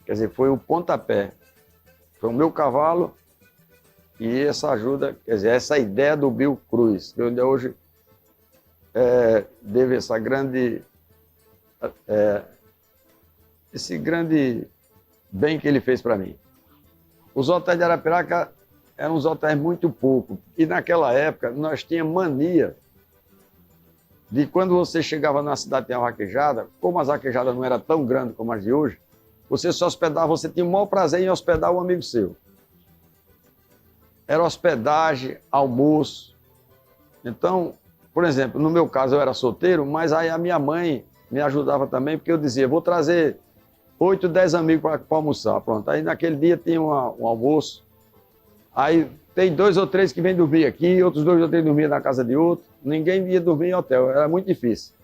Quer dizer, foi o pontapé. Foi o meu cavalo e essa ajuda, quer dizer, essa ideia do Bill Cruz, que eu ainda hoje devo essa grande, esse grande bem que ele fez para mim. Os hotéis de Arapiraca eram uns hotéis muito poucos. E naquela época nós tínhamos mania de quando você chegava na cidade de uma vaquejada, como as vaquejadas não eram tão grandes como as de hoje, você se hospedava, você tinha o maior prazer em hospedar um amigo seu. Era hospedagem, almoço. Então, por exemplo, no meu caso eu era solteiro, mas aí a minha mãe me ajudava também, porque eu dizia, vou trazer 8, 10 amigos para almoçar. Pronto, aí naquele dia tinha um almoço, aí tem 2 ou 3 que vêm dormir aqui, outros 2 ou 3 dormiam na casa de outro, ninguém ia dormir em hotel, era muito difícil.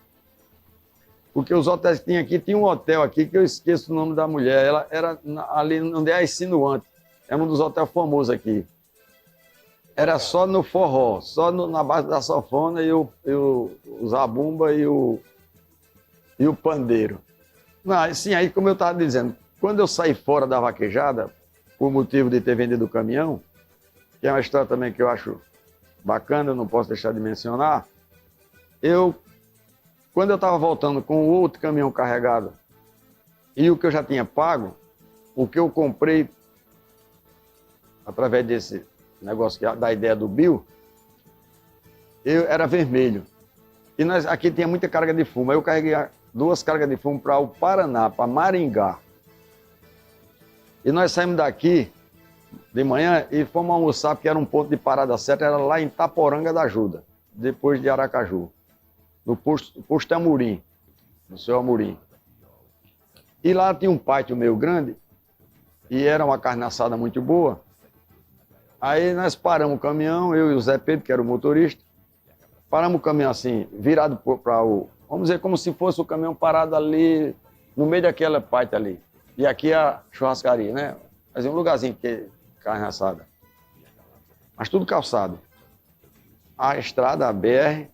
Porque os hotéis que tinha aqui, tinha um hotel aqui que eu esqueço o nome da mulher, ela era ali onde é a Insinuante, é um dos hotéis famosos aqui. Era só no forró, só na base da sanfona e o zabumba e o pandeiro. Não, sim, aí como eu estava dizendo, quando eu saí fora da vaquejada, por motivo de ter vendido o caminhão, que é uma história também que eu acho bacana, eu não posso deixar de mencionar, quando eu estava voltando com o outro caminhão carregado e o que eu já tinha pago, o que eu comprei através desse negócio da ideia do Bill, era vermelho. E aqui tinha muita carga de fumo. Aí eu carreguei 2 cargas de fumo para o Paraná, para Maringá. E nós saímos daqui de manhã e fomos almoçar, porque era um ponto de parada certa, era lá em Itaporanga da Ajuda, depois de Aracaju, no posto Amorim, no seu Amorim. E lá tinha um pátio meio grande, e era uma carne assada muito boa. Aí nós paramos o caminhão, eu e o Zé Pedro, que era o motorista, paramos o caminhão assim, virado para vamos dizer, como se fosse o caminhão parado ali, no meio daquela pátio ali. E aqui é a churrascaria, né? Mas é um lugarzinho que carne assada. Mas tudo calçado. A estrada, a BR,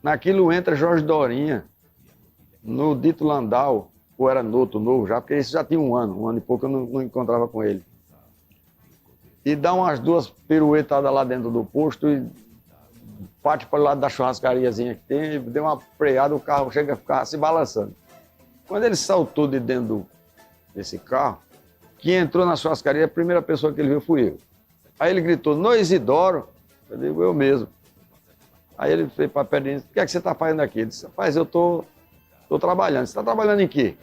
naquilo entra Jorge Dorinha, no dito Landau, ou era Noto novo já, porque esse já tinha um ano e pouco eu não encontrava com ele. E dá umas 2 piruetadas lá dentro do posto e parte para o lado da churrascariazinha que tem, deu uma freada, o carro chega a ficar se balançando. Quando ele saltou de dentro desse carro, quem entrou na churrascaria, a primeira pessoa que ele viu fui eu. Aí ele gritou, "No Isidoro", eu digo, eu mesmo. Aí ele fez para perto de mim, "O que é que você está fazendo aqui?" Ele disse, "Rapaz, eu estou trabalhando." "Você está trabalhando em quê?"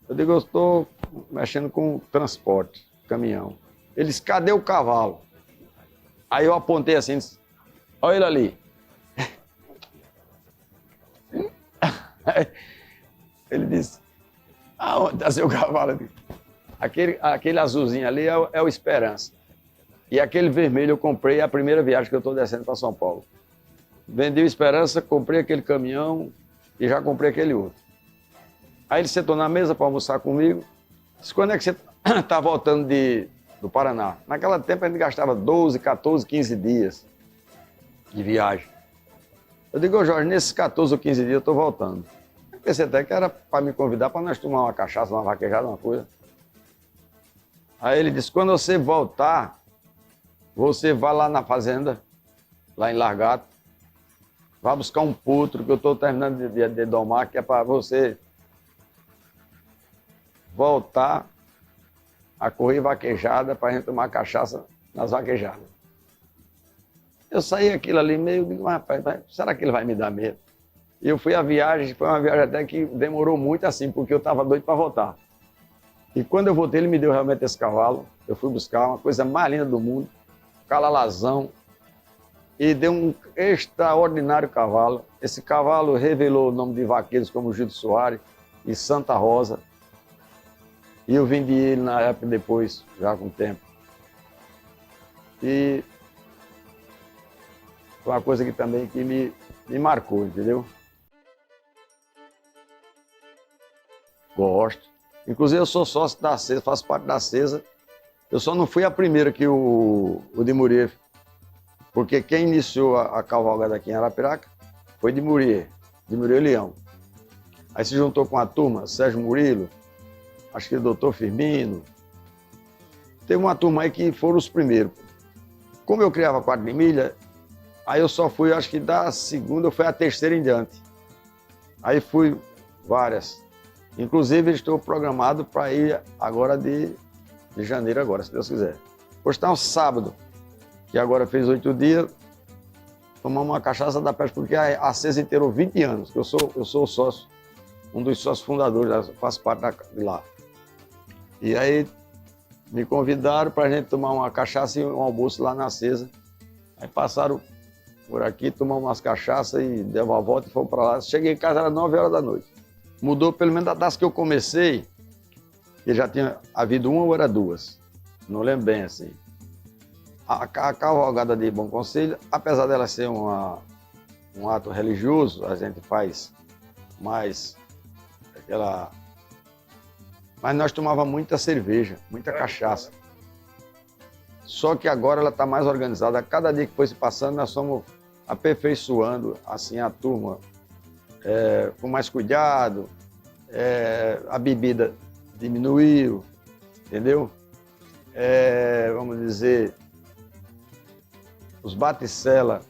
Eu digo, "Eu estou mexendo com transporte, caminhão." Ele disse, "Cadê o cavalo?" Aí eu apontei assim, disse, "Olha ele ali." Ele disse, "Aonde está seu cavalo?" Aquele azulzinho ali é o Esperança. E aquele vermelho eu comprei a primeira viagem que eu estou descendo para São Paulo. Vendi o Esperança, comprei aquele caminhão e já comprei aquele outro. Aí ele sentou na mesa para almoçar comigo. Disse, "Quando é que você está voltando do Paraná?" Naquela tempo a gente gastava 12, 14, 15 dias de viagem. Eu digo, "Ô Jorge, nesses 14 ou 15 dias eu estou voltando." Eu pensei até que era para me convidar para nós tomar uma cachaça, uma vaquejada, uma coisa. Aí ele disse, "Quando você voltar, você vai lá na fazenda, lá em Largato, vai buscar um potro que eu estou terminando de domar, que é para você voltar a correr vaquejada para a gente tomar cachaça nas vaquejadas." Eu saí aquilo ali meio, digo, "Mas, rapaz, será que ele vai me dar medo?" E eu fui a viagem, foi uma viagem até que demorou muito assim, porque eu estava doido para voltar. E quando eu voltei, ele me deu realmente esse cavalo, eu fui buscar uma coisa mais linda do mundo, calalazão, e deu um extraordinário cavalo. Esse cavalo revelou o nome de vaqueiros como Gildo Soares e Santa Rosa. E eu vendi ele na época depois, já com o tempo. E foi uma coisa que também que me marcou, entendeu? Gosto. Inclusive eu sou sócio da CESA, faço parte da CESA. Eu só não fui a primeira que o de Murier, porque quem iniciou a cavalgada aqui em Arapiraca foi de Murier Leão. Aí se juntou com a turma, Sérgio Murilo, acho que o doutor Firmino. Teve uma turma aí que foram os primeiros. Como eu criava 4 de milha, aí eu só fui, acho que da segunda, eu fui a terceira em diante. Aí fui várias. Inclusive estou programado para ir agora de janeiro agora, se Deus quiser. Hoje está um sábado, que agora fez 8 dias, tomamos uma cachaça da pesca, porque a CESA inteirou 20 anos, que eu sou sócio, um dos sócios fundadores, faço parte de lá. E aí me convidaram para a gente tomar uma cachaça e um almoço lá na CESA. Aí passaram por aqui, tomamos umas cachaças e deu uma volta e fomos para lá. Cheguei em casa, era 9 horas da noite. Mudou pelo menos das que eu comecei, que já tinha havido uma ou era 2. Não lembro bem assim. A cavalgada de Bom Conselho, apesar dela ser um ato religioso, a gente faz mais aquela... Mas nós tomávamos muita cerveja, muita cachaça. Só que agora ela está mais organizada. Cada dia que foi se passando, nós fomos aperfeiçoando assim, a turma, com mais cuidado, a bebida diminuiu, entendeu? Vamos dizer, os bate-sela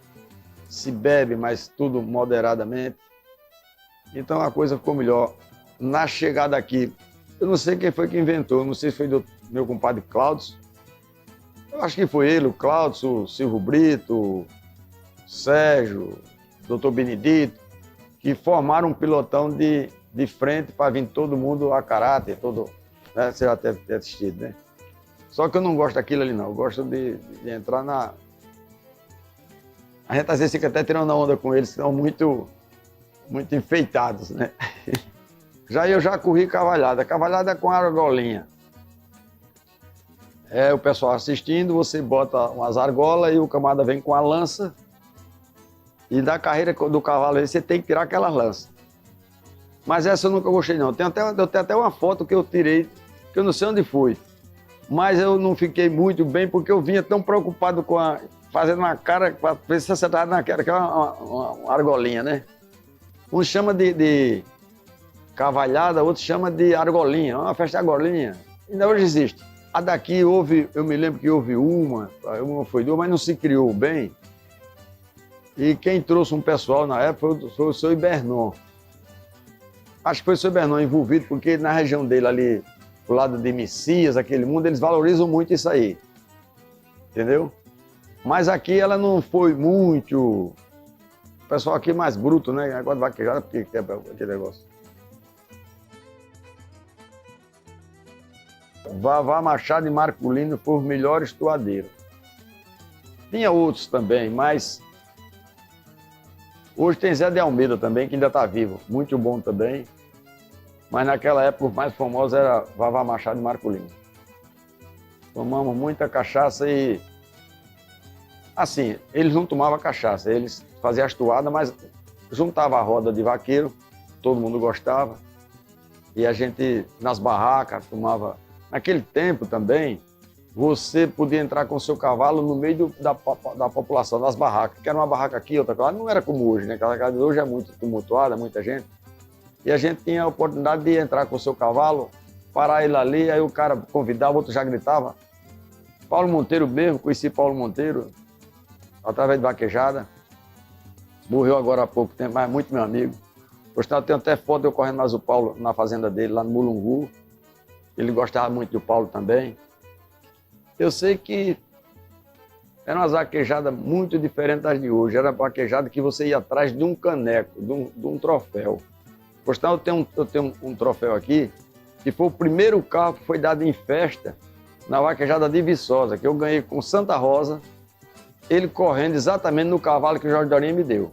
se bebe, mas tudo moderadamente. Então a coisa ficou melhor. Na chegada aqui, eu não sei quem foi que inventou, não sei se foi do meu compadre Cláudio. Eu acho que foi ele, o Cláudio, o Silvio Brito, o Sérgio, o Dr. Benedito, que formaram um pilotão de frente para vir todo mundo a caráter, todo, né? Você já deve ter assistido, né? Só que eu não gosto daquilo ali, não. Eu gosto de entrar na... A gente às vezes fica até tirando onda com eles, que são muito enfeitados, né? Eu já corri cavalhada. Cavalhada é com argolinha. O pessoal assistindo, você bota umas argolas e o camarada vem com a lança. E da carreira do cavalo aí, você tem que tirar aquela lança. Mas essa eu nunca gostei, não. Eu tenho até uma foto que eu tirei, que eu não sei onde foi. Mas eu não fiquei muito bem porque eu vinha tão preocupado com fazendo uma cara para ver se acertava naquela, que é uma argolinha, né? Um chama de cavalhada, outro chama de argolinha, uma festa de argolinha. Ainda hoje existe. A daqui houve, eu me lembro que houve uma foi duas, mas não se criou bem. E quem trouxe um pessoal na época foi o seu Ibernon. Acho que foi o seu Ibernon envolvido, porque na região dele ali, do lado de Messias, aquele mundo, eles valorizam muito isso aí. Entendeu? Mas aqui ela não foi muito... O pessoal aqui é mais bruto, né? Agora de vaquejada, porque quebra aquele negócio. Vavá Machado e Marculino foram os melhores toadeiros. Tinha outros também, mas... Hoje tem Zé de Almeida também, que ainda está vivo. Muito bom também. Mas naquela época, os mais famosos eram Vavá Machado e Marculino. Tomamos muita cachaça e... Assim, eles não tomavam cachaça, eles faziam as toadas, mas juntavam a roda de vaqueiro, todo mundo gostava. E a gente, nas barracas, tomava... Naquele tempo também, você podia entrar com o seu cavalo no meio da população, das barracas, que era uma barraca aqui, outra lá, não era como hoje, né? Aquela casa de hoje é muito tumultuada, muita gente. E a gente tinha a oportunidade de entrar com o seu cavalo, parar ele ali, aí o cara convidava, o outro já gritava. Paulo Monteiro mesmo, conheci Paulo Monteiro, através de vaquejada. Morreu agora há pouco tempo, mas muito meu amigo. Por sinal, eu tenho até foto eu correndo mais o Paulo na fazenda dele, lá no Mulungu. Ele gostava muito do Paulo também. Eu sei que era uma vaquejada muito diferente das de hoje. Era uma vaquejada que você ia atrás de um caneco, de um troféu. Por sinal, eu tenho um troféu aqui, que foi o primeiro carro que foi dado em festa na vaquejada de Viçosa, que eu ganhei com Santa Rosa, ele correndo exatamente no cavalo que o Jorge Dorinha me deu.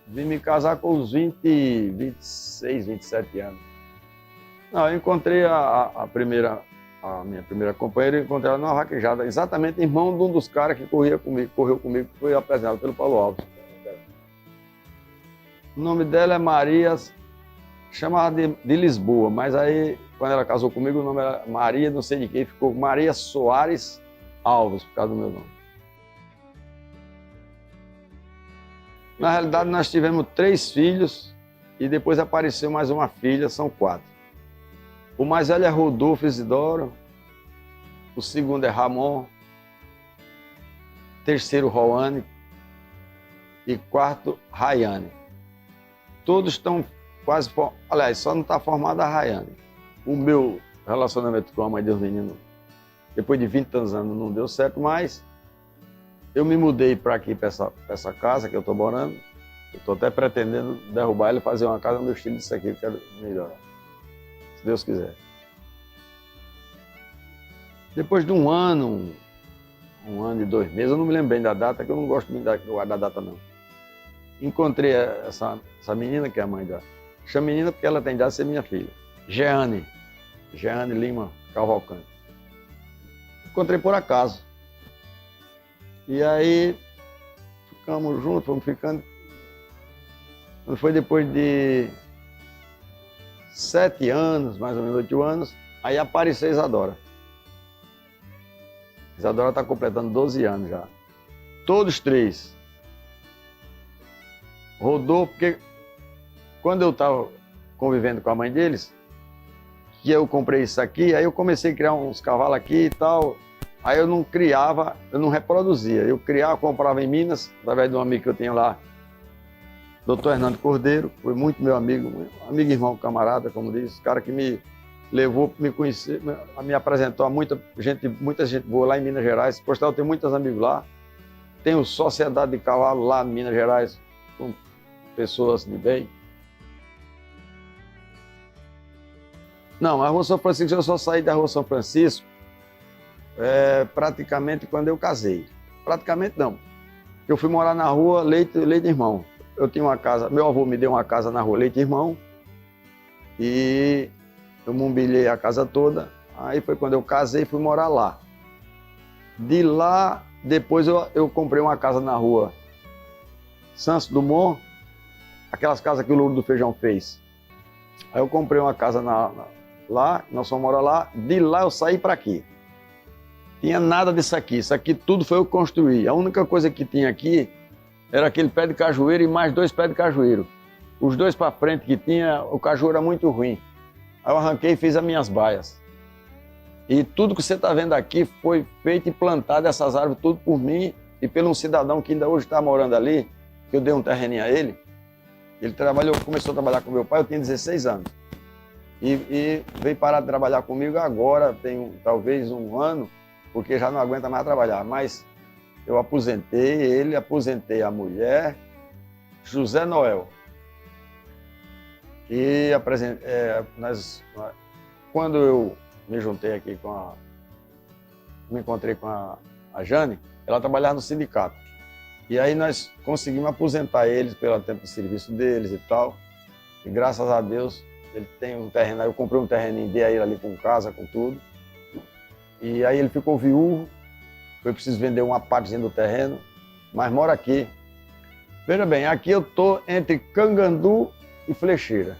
Vim me casar com os 26, 27 anos. Não, eu encontrei a minha primeira companheira, eu encontrei ela numa vaquejada, exatamente irmão de um dos caras que correu comigo, que foi apresentado pelo Paulo Alves. O nome dela é Maria, chamava de Lisboa, mas aí, quando ela casou comigo, o nome era Maria, não sei de quem, ficou Maria Soares Alves, por causa do meu nome. Na realidade, nós tivemos 3 filhos e depois apareceu mais uma filha, são 4. O mais velho é Rodolfo Isidoro, o segundo é Ramon, terceiro Roane e quarto Rayane. Todos estão quase... Aliás, só não está formada a Rayane. O meu relacionamento com a mãe dos meninos, depois de 20 anos, não deu certo, mas eu me mudei para aqui, para essa casa que eu estou morando. Eu estou até pretendendo derrubar ela e fazer uma casa no estilo disso aqui, eu quero melhorar. Se Deus quiser. Depois de um ano e 2 meses, eu não me lembro bem da data, que eu não gosto muito da data, não. Encontrei essa menina, que é a mãe dela. Chama menina porque ela tem idade de ser minha filha. Jeane Lima Cavalcante. Encontrei por acaso. E aí, ficamos juntos, fomos ficando. Quando foi depois de 7 anos, mais ou menos 8 anos, aí apareceu Isadora. Isadora está completando 12 anos já. Todos 3. Rodou, porque quando eu estava convivendo com a mãe deles, que eu comprei isso aqui, aí eu comecei a criar uns cavalos aqui e tal. Aí eu não criava, eu não reproduzia. Eu criava, comprava em Minas, através de um amigo que eu tinha lá, Dr. Hernando Cordeiro, foi muito meu amigo e irmão, camarada, como diz, cara que me levou para me conhecer, me apresentou a muita gente boa lá em Minas Gerais. Por sinal, eu tenho muitos amigos lá. Tenho sociedade de cavalo lá em Minas Gerais, com pessoas de bem. Não, a Rua São Francisco, eu só saí da Rua São Francisco praticamente quando eu casei. Praticamente não. Eu fui morar na rua Leite Irmão. Eu tinha uma casa, meu avô me deu uma casa na rua Leite Irmão e eu mobiliei a casa toda. Aí foi quando eu casei e fui morar lá. De lá, depois eu comprei uma casa na rua Santos Dumont, aquelas casas que o Louro do Feijão fez. Aí eu comprei uma casa lá, nós fomos morar lá, de lá eu saí para aqui. Tinha nada disso aqui tudo foi eu que construí. A única coisa que tinha aqui era aquele pé de cajueiro e mais 2 pés de cajueiro. Os 2 para frente que tinha, o cajueiro era muito ruim. Aí eu arranquei e fiz as minhas baias. E tudo que você está vendo aqui foi feito e plantado, essas árvores, tudo por mim e por um cidadão que ainda hoje está morando ali, que eu dei um terreninho a ele. Ele começou a trabalhar com meu pai, eu tinha 16 anos. E veio parar de trabalhar comigo agora, tem talvez um ano, porque já não aguenta mais trabalhar. Mas eu aposentei ele, aposentei a mulher, José Noel. E quando eu me juntei aqui me encontrei com a Jane, ela trabalhava no sindicato. E aí nós conseguimos aposentar eles pelo tempo de serviço deles e tal. E graças a Deus, ele tem um terreno, eu comprei um terreninho, dei a ele ali com casa, com tudo. E aí ele ficou viúvo, foi preciso vender uma partezinha do terreno, mas mora aqui. Veja bem, aqui eu estou entre Cangandu e Flecheira.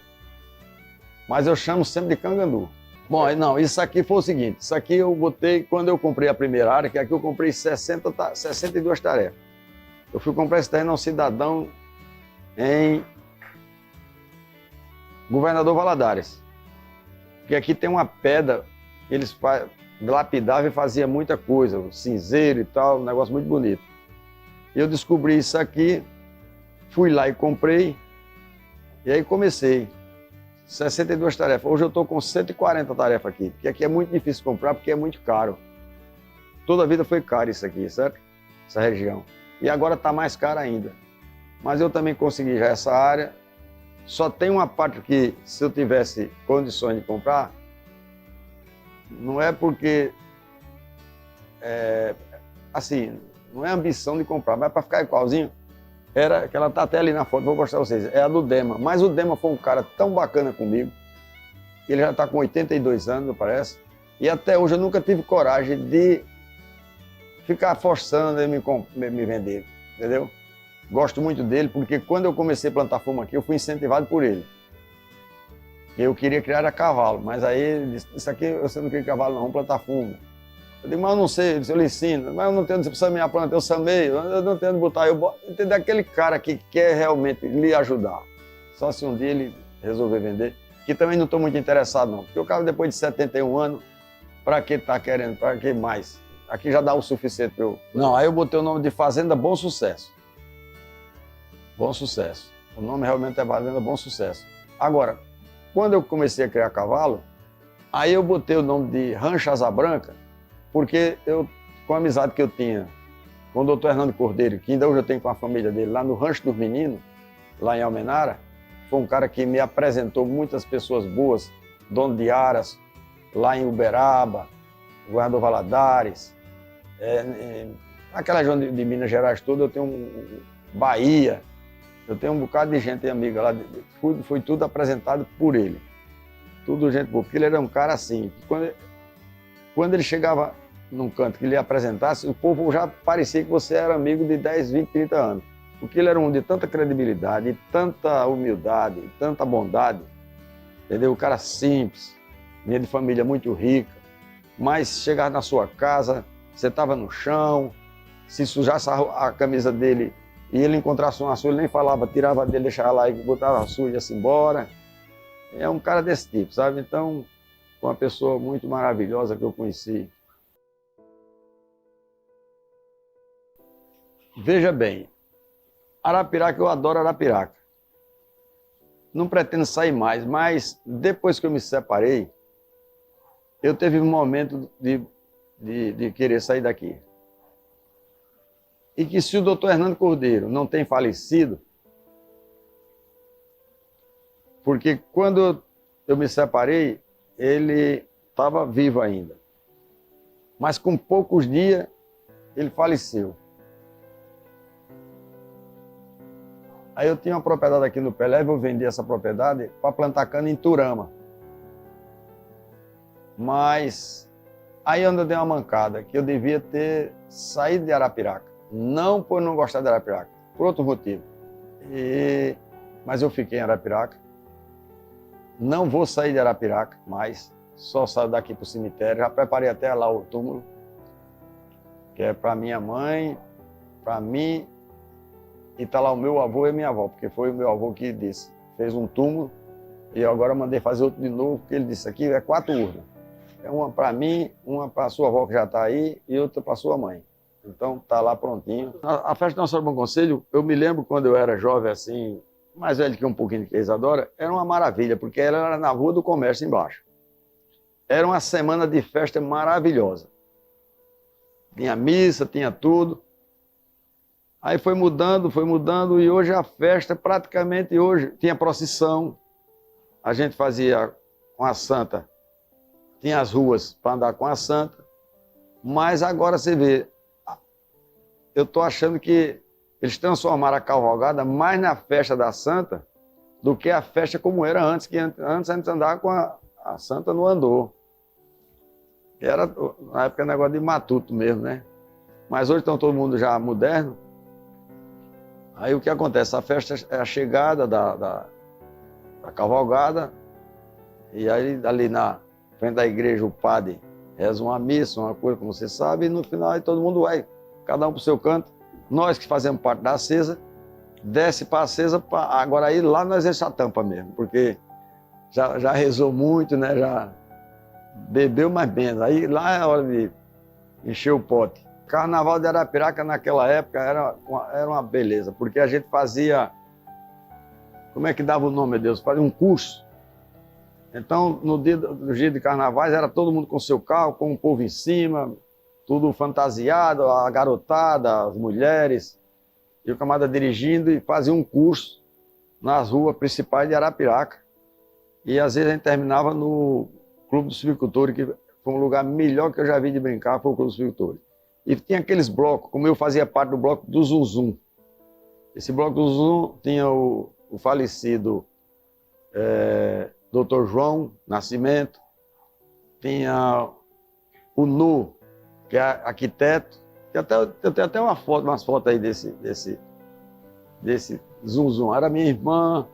Mas eu chamo sempre de Cangandu. Bom, não, isso aqui foi o seguinte, isso aqui eu botei, quando eu comprei a primeira área, que aqui eu comprei 62 tarefas. Eu fui comprar esse terreno a um cidadão em Governador Valadares. Porque aqui tem uma pedra, eles lapidavam e faziam muita coisa, cinzeiro e tal, um negócio muito bonito. Eu descobri isso aqui, fui lá e comprei, e aí comecei. 62 tarefas. Hoje eu estou com 140 tarefas aqui, porque aqui é muito difícil comprar, porque é muito caro. Toda a vida foi caro isso aqui, certo? Essa região. E agora está mais caro ainda. Mas eu também consegui já essa área. Só tem uma parte que, se eu tivesse condições de comprar, não é porque, assim, não é ambição de comprar, mas para ficar igualzinho, era que ela está até ali na foto, vou mostrar para vocês, é a do Dema. Mas o Dema foi um cara tão bacana comigo, ele já está com 82 anos, parece, e até hoje eu nunca tive coragem de ficar forçando ele me vender, entendeu? Gosto muito dele, porque quando eu comecei a plantar fumo aqui, eu fui incentivado por ele. Eu queria criar a cavalo, mas aí ele disse, isso aqui você não quer cavalo não, vamos plantar fumo. Eu disse, mas eu não sei, ele disse, eu lhe ensino, mas eu não tenho de samear a planta, eu samei, eu não tenho de botar, entender aquele cara que quer realmente lhe ajudar. Só se um dia ele resolver vender, que também não estou muito interessado não, porque o cara depois de 71 anos, para que está querendo, para que mais? Aqui já dá o suficiente para eu... Não, aí eu botei o nome de Fazenda Bom Sucesso. Bom Sucesso. O nome realmente é Fazenda Bom Sucesso. Agora, quando eu comecei a criar cavalo, aí eu botei o nome de Rancho Asa Branca, porque com a amizade que eu tinha com o doutor Hernando Cordeiro, que ainda hoje eu tenho com a família dele, lá no Rancho dos Meninos, lá em Almenara, foi um cara que me apresentou muitas pessoas boas, dono de aras, lá em Uberaba, Governador Valadares, naquela região de Minas Gerais toda, eu tenho Bahia, eu tenho um bocado de gente amiga lá, foi tudo apresentado por ele. Tudo gente boa, porque ele era um cara assim, que quando ele chegava num canto que ele apresentasse, o povo já parecia que você era amigo de 10, 20, 30 anos. Porque ele era um de tanta credibilidade, de tanta humildade, de tanta bondade, entendeu? O cara simples, vinha de família muito rica, mas chegava na sua casa, você estava no chão, se sujasse a camisa dele e ele encontrasse uma sua, ele nem falava, tirava dele, deixava lá e botava a sua e ia-se embora. É um cara desse tipo, sabe? Então, foi uma pessoa muito maravilhosa que eu conheci. Veja bem, Arapiraca, eu adoro Arapiraca. Não pretendo sair mais, mas depois que eu me separei, eu teve um momento de querer sair daqui. E que se o doutor Hernando Cordeiro não tem falecido, porque quando eu me separei, ele estava vivo ainda. Mas com poucos dias, ele faleceu. Aí eu tinha uma propriedade aqui no Pelé, eu vendi essa propriedade para plantar cana em Turama. Mas aí eu dei uma mancada, que eu devia ter saído de Arapiraca. Não por não gostar de Arapiraca, por outro motivo. Mas eu fiquei em Arapiraca. Não vou sair de Arapiraca mais. só saio daqui para o cemitério. Já preparei até lá o túmulo, que é para minha mãe, para mim, e está lá o meu avô e minha avó, porque foi o meu avô que disse. Fez um túmulo e eu agora mandei fazer outro de novo, porque ele disse aqui é 4 urnas. É uma para mim, uma para a sua avó que já está aí e outra para a sua mãe. Então está lá prontinho. A festa Nossa Senhora do Bom Conselho, eu me lembro quando eu era jovem assim, mais velho que um pouquinho que a Isadora, era uma maravilha, porque ela era na Rua do Comércio embaixo. Era uma semana de festa maravilhosa. Tinha missa, tinha tudo. Aí foi mudando, e hoje a festa, praticamente hoje, tinha procissão. A gente fazia com a Santa, tinha as ruas para andar com a Santa, mas agora você vê, eu estou achando que eles transformaram a cavalgada mais na festa da Santa do que a festa como era antes, que antes a gente andava com a Santa no andor. Era, na época, negócio de matuto mesmo, né? Mas hoje estão todo mundo já moderno. Aí o que acontece? A festa é a chegada da cavalgada, e aí ali na frente da igreja o padre reza uma missa, uma coisa, como você sabe, e no final aí todo mundo vai, cada um para o seu canto. Nós que fazemos parte da acesa, desce para a acesa, agora aí lá nós deixamos a tampa mesmo, porque já rezou muito, né? Já bebeu mais menos. Aí lá é a hora de encher o pote. Carnaval de Arapiraca naquela época era uma beleza, porque a gente fazia, como é que dava o nome, meu Deus? Fazia um curso. Então, no dia de carnavais, era todo mundo com seu carro, com o povo em cima, tudo fantasiado, a garotada, as mulheres, e o camarada dirigindo, e fazia um curso nas ruas principais de Arapiraca. E às vezes a gente terminava no Clube dos Silvicultores, que foi um lugar melhor que eu já vi de brincar, foi o Clube dos Silvicultores. E tinha aqueles blocos, como eu fazia parte do bloco do Zunzum. Esse bloco do Zunzum tinha o falecido Dr. João Nascimento, tinha o Nu, que é arquiteto, que eu tenho até umas fotos aí desse Zunzum. Era minha irmã,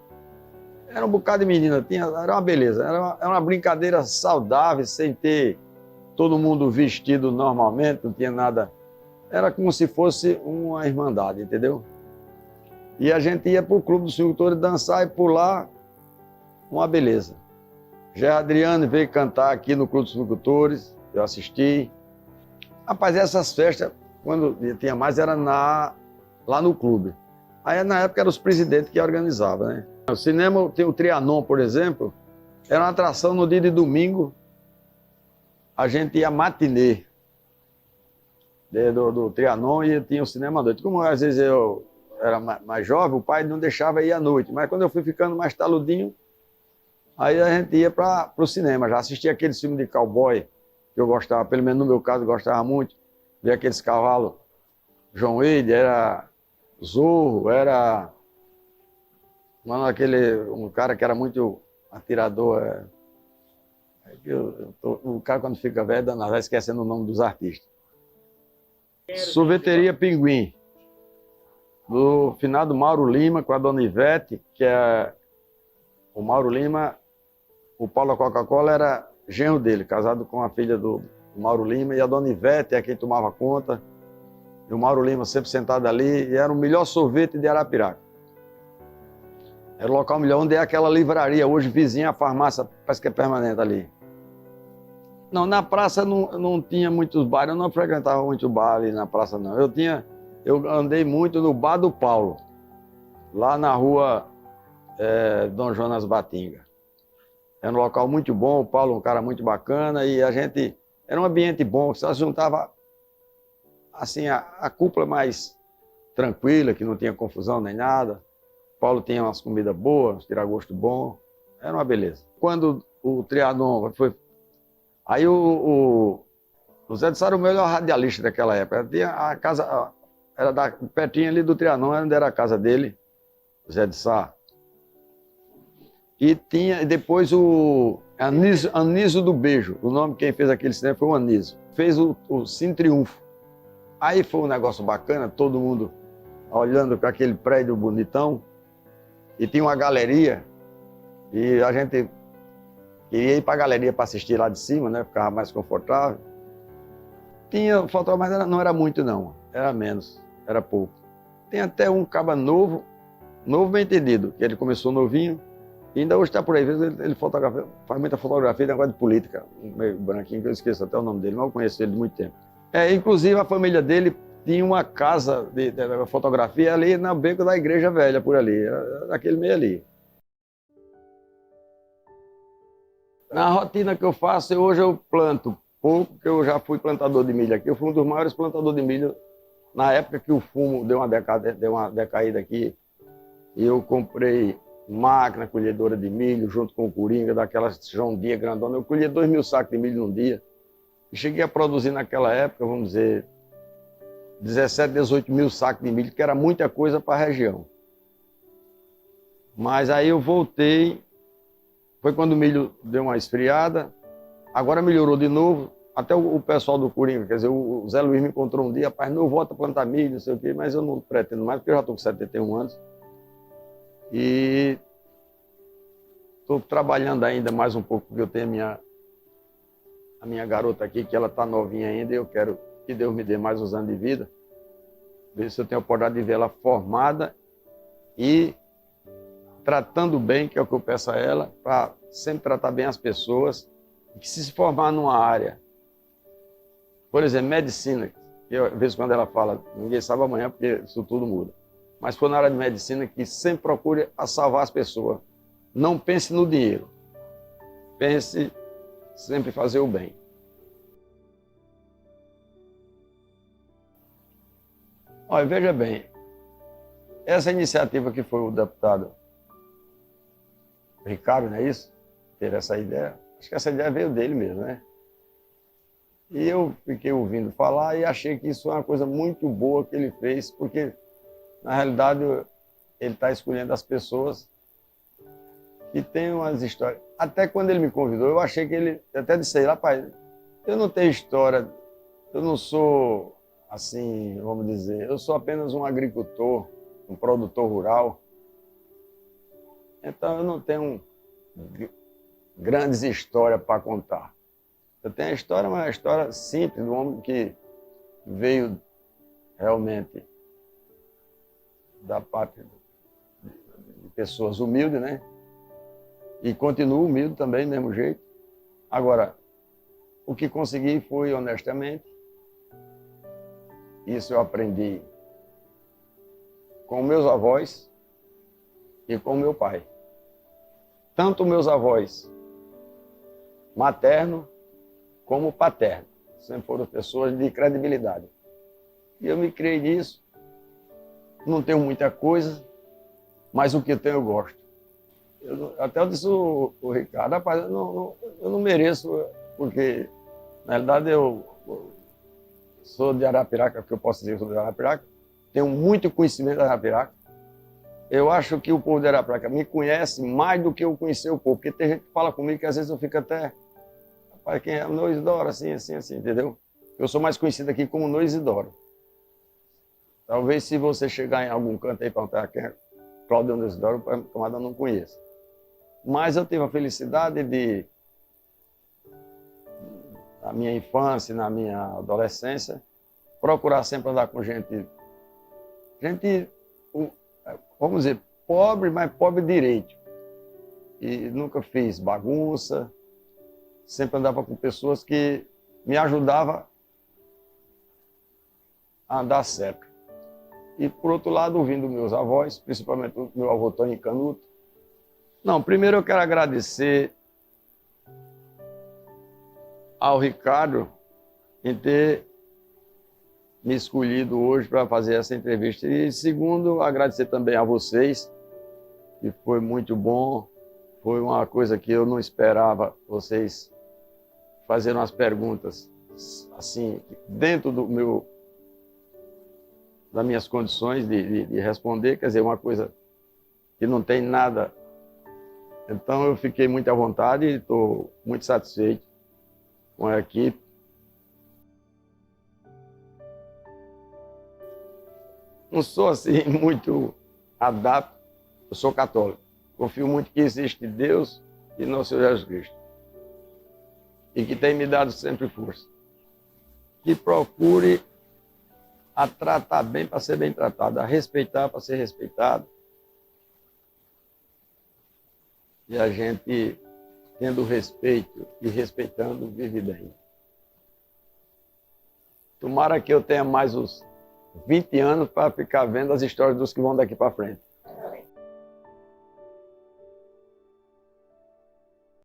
era um bocado de menina, era uma beleza, era uma brincadeira saudável, sem ter todo mundo vestido normalmente, não tinha nada. Era como se fosse uma irmandade, entendeu? E a gente ia para o Clube dos Silvicultores dançar e pular, uma beleza. Gerard Adriano veio cantar aqui no Clube dos Silvicultores, eu assisti. Rapaz, essas festas, quando tinha mais, era lá no clube. Aí na época eram os presidentes que organizavam, né? O cinema, tem o Trianon, por exemplo, era uma atração no dia de domingo. A gente ia matinê do Trianon e tinha o cinema à noite. Como às vezes eu era mais jovem, o pai não deixava ir à noite. Mas quando eu fui ficando mais taludinho, aí a gente ia para o cinema. Já assistia aqueles filmes de cowboy que eu gostava, pelo menos no meu caso, eu gostava muito. Ver aqueles cavalos, John Wayne, era Zorro, era um cara que era muito atirador. O cara, quando fica velho, vai esquecendo o nome dos artistas. Sorveteria Pinguim, do finado Mauro Lima, com a dona Ivete, que é o Mauro Lima, o Paulo Coca-Cola era genro dele, casado com a filha do Mauro Lima, e a dona Ivete é quem tomava conta, e o Mauro Lima sempre sentado ali, e era o melhor sorvete de Arapiraca. Era o local melhor, onde é aquela livraria, hoje vizinha à farmácia, parece que é permanente ali. Não, na praça não tinha muitos bares, eu não frequentava muito bar ali na praça, não. Eu andei muito no Bar do Paulo, lá na rua Dom Jonas Batinga. Era um local muito bom, o Paulo um cara muito bacana, e a gente, era um ambiente bom, só juntava, assim, a cúpula mais tranquila, que não tinha confusão nem nada. O Paulo tinha umas comidas boas, uns tiragosto bom, era uma beleza. Quando o Trianon foi... Aí o Zé de Sá era o melhor radialista daquela época. Tinha a casa, era pertinho ali do Trianon, onde era a casa dele, Zé de Sá. E tinha depois o Anísio do Beijo, o nome quem fez aquele cinema foi o Anísio. Fez o Cine Triunfo. Aí foi um negócio bacana, todo mundo olhando para aquele prédio bonitão. E tinha uma galeria, e a gente Queria ir para a galeria para assistir lá de cima, né? Ficava mais confortável. Tinha fotógrafo, mas não era muito não, era menos, era pouco. Tem até um caba novo bem entendido, que ele começou novinho, e ainda hoje está por aí, ele fotografa, faz muita fotografia, negócio de política, meio branquinho, que eu esqueço até o nome dele, mas eu conheço ele de muito tempo. Inclusive a família dele tinha uma casa de fotografia ali na beca da Igreja Velha, por ali, naquele meio ali. Na rotina que eu faço, hoje eu planto pouco, porque eu já fui plantador de milho aqui. Eu fui um dos maiores plantadores de milho na época que o fumo deu uma decaída aqui. E eu comprei máquina colhedora de milho junto com o Coringa, daquela João Dia grandona. Eu colhia 2.000 sacos de milho num dia. E cheguei a produzir naquela época, vamos dizer, 17, 18 mil sacos de milho, que era muita coisa para a região. Mas aí eu voltei. Foi quando o milho deu uma esfriada, agora melhorou de novo, até o pessoal do Coringa, quer dizer, o Zé Luiz me encontrou um dia, rapaz, não volta a plantar milho, não sei o quê, mas eu não pretendo mais, porque eu já estou com 71 anos. E estou trabalhando ainda mais um pouco, porque eu tenho a minha garota aqui, que ela está novinha ainda, e eu quero que Deus me dê mais uns anos de vida, ver se eu tenho a oportunidade de ver ela formada e tratando bem, que é o que eu peço a ela, para sempre tratar bem as pessoas, e que se formar numa área, por exemplo, medicina, que às vezes quando ela fala, ninguém sabe amanhã, porque isso tudo muda, mas for na área de medicina, que sempre procure a salvar as pessoas, não pense no dinheiro, pense sempre fazer o bem. Olha, veja bem, essa iniciativa que foi o deputado Ricardo, não é isso? Ter essa ideia. Acho que essa ideia veio dele mesmo, né? E eu fiquei ouvindo falar e achei que isso é uma coisa muito boa que ele fez, porque, na realidade, ele está escolhendo as pessoas que têm umas histórias. Até quando ele me convidou, eu achei que ele... Até disse, rapaz, eu não tenho história, eu não sou, assim, vamos dizer, eu sou apenas um agricultor, um produtor rural. Então, eu não tenho grandes histórias para contar. Eu tenho a história, mas é uma história simples, do homem que veio realmente da parte de pessoas humildes, né? E continuo humilde também, do mesmo jeito. Agora, o que consegui foi, honestamente, isso eu aprendi com meus avós e com meu pai. Tanto meus avós materno como paterno, sempre foram pessoas de credibilidade. E eu me criei nisso, não tenho muita coisa, mas o que eu tenho eu gosto. Até eu disse o Ricardo, rapaz, eu não mereço, porque na realidade eu sou de Arapiraca, que eu posso dizer que sou de Arapiraca, tenho muito conhecimento de Arapiraca. Eu acho que o povo de Arapiraca me conhece mais do que eu conheci o povo, porque tem gente que fala comigo que às vezes eu fico até, rapaz, quem é o Noisidoro, assim, entendeu? Eu sou mais conhecido aqui como Noisidoro. Talvez se você chegar em algum canto aí e perguntar quem é Cláudio Noisidoro, a camada não conheça. Mas eu tive a felicidade de, na minha infância, na minha adolescência, procurar sempre andar com gente, vamos dizer, pobre, mas pobre direito. E nunca fiz bagunça, sempre andava com pessoas que me ajudavam a andar certo. E, por outro lado, ouvindo meus avós, principalmente o meu avô Tony Canuto. Não, primeiro eu quero agradecer ao Ricardo em ter me escolhido hoje para fazer essa entrevista. E segundo, agradecer também a vocês, que foi muito bom. Foi uma coisa que eu não esperava vocês fazerem umas perguntas assim, dentro das minhas condições de responder, quer dizer, uma coisa que não tem nada. Então eu fiquei muito à vontade e estou muito satisfeito com a equipe. Não sou assim muito adapto, eu sou católico. Confio muito que existe Deus e nosso Senhor Jesus Cristo. e que tem me dado sempre força. Que procure a tratar bem para ser bem tratado, a respeitar para ser respeitado. E a gente, tendo respeito e respeitando, vive bem. Tomara que eu tenha mais uns 20 anos para ficar vendo as histórias dos que vão daqui para frente.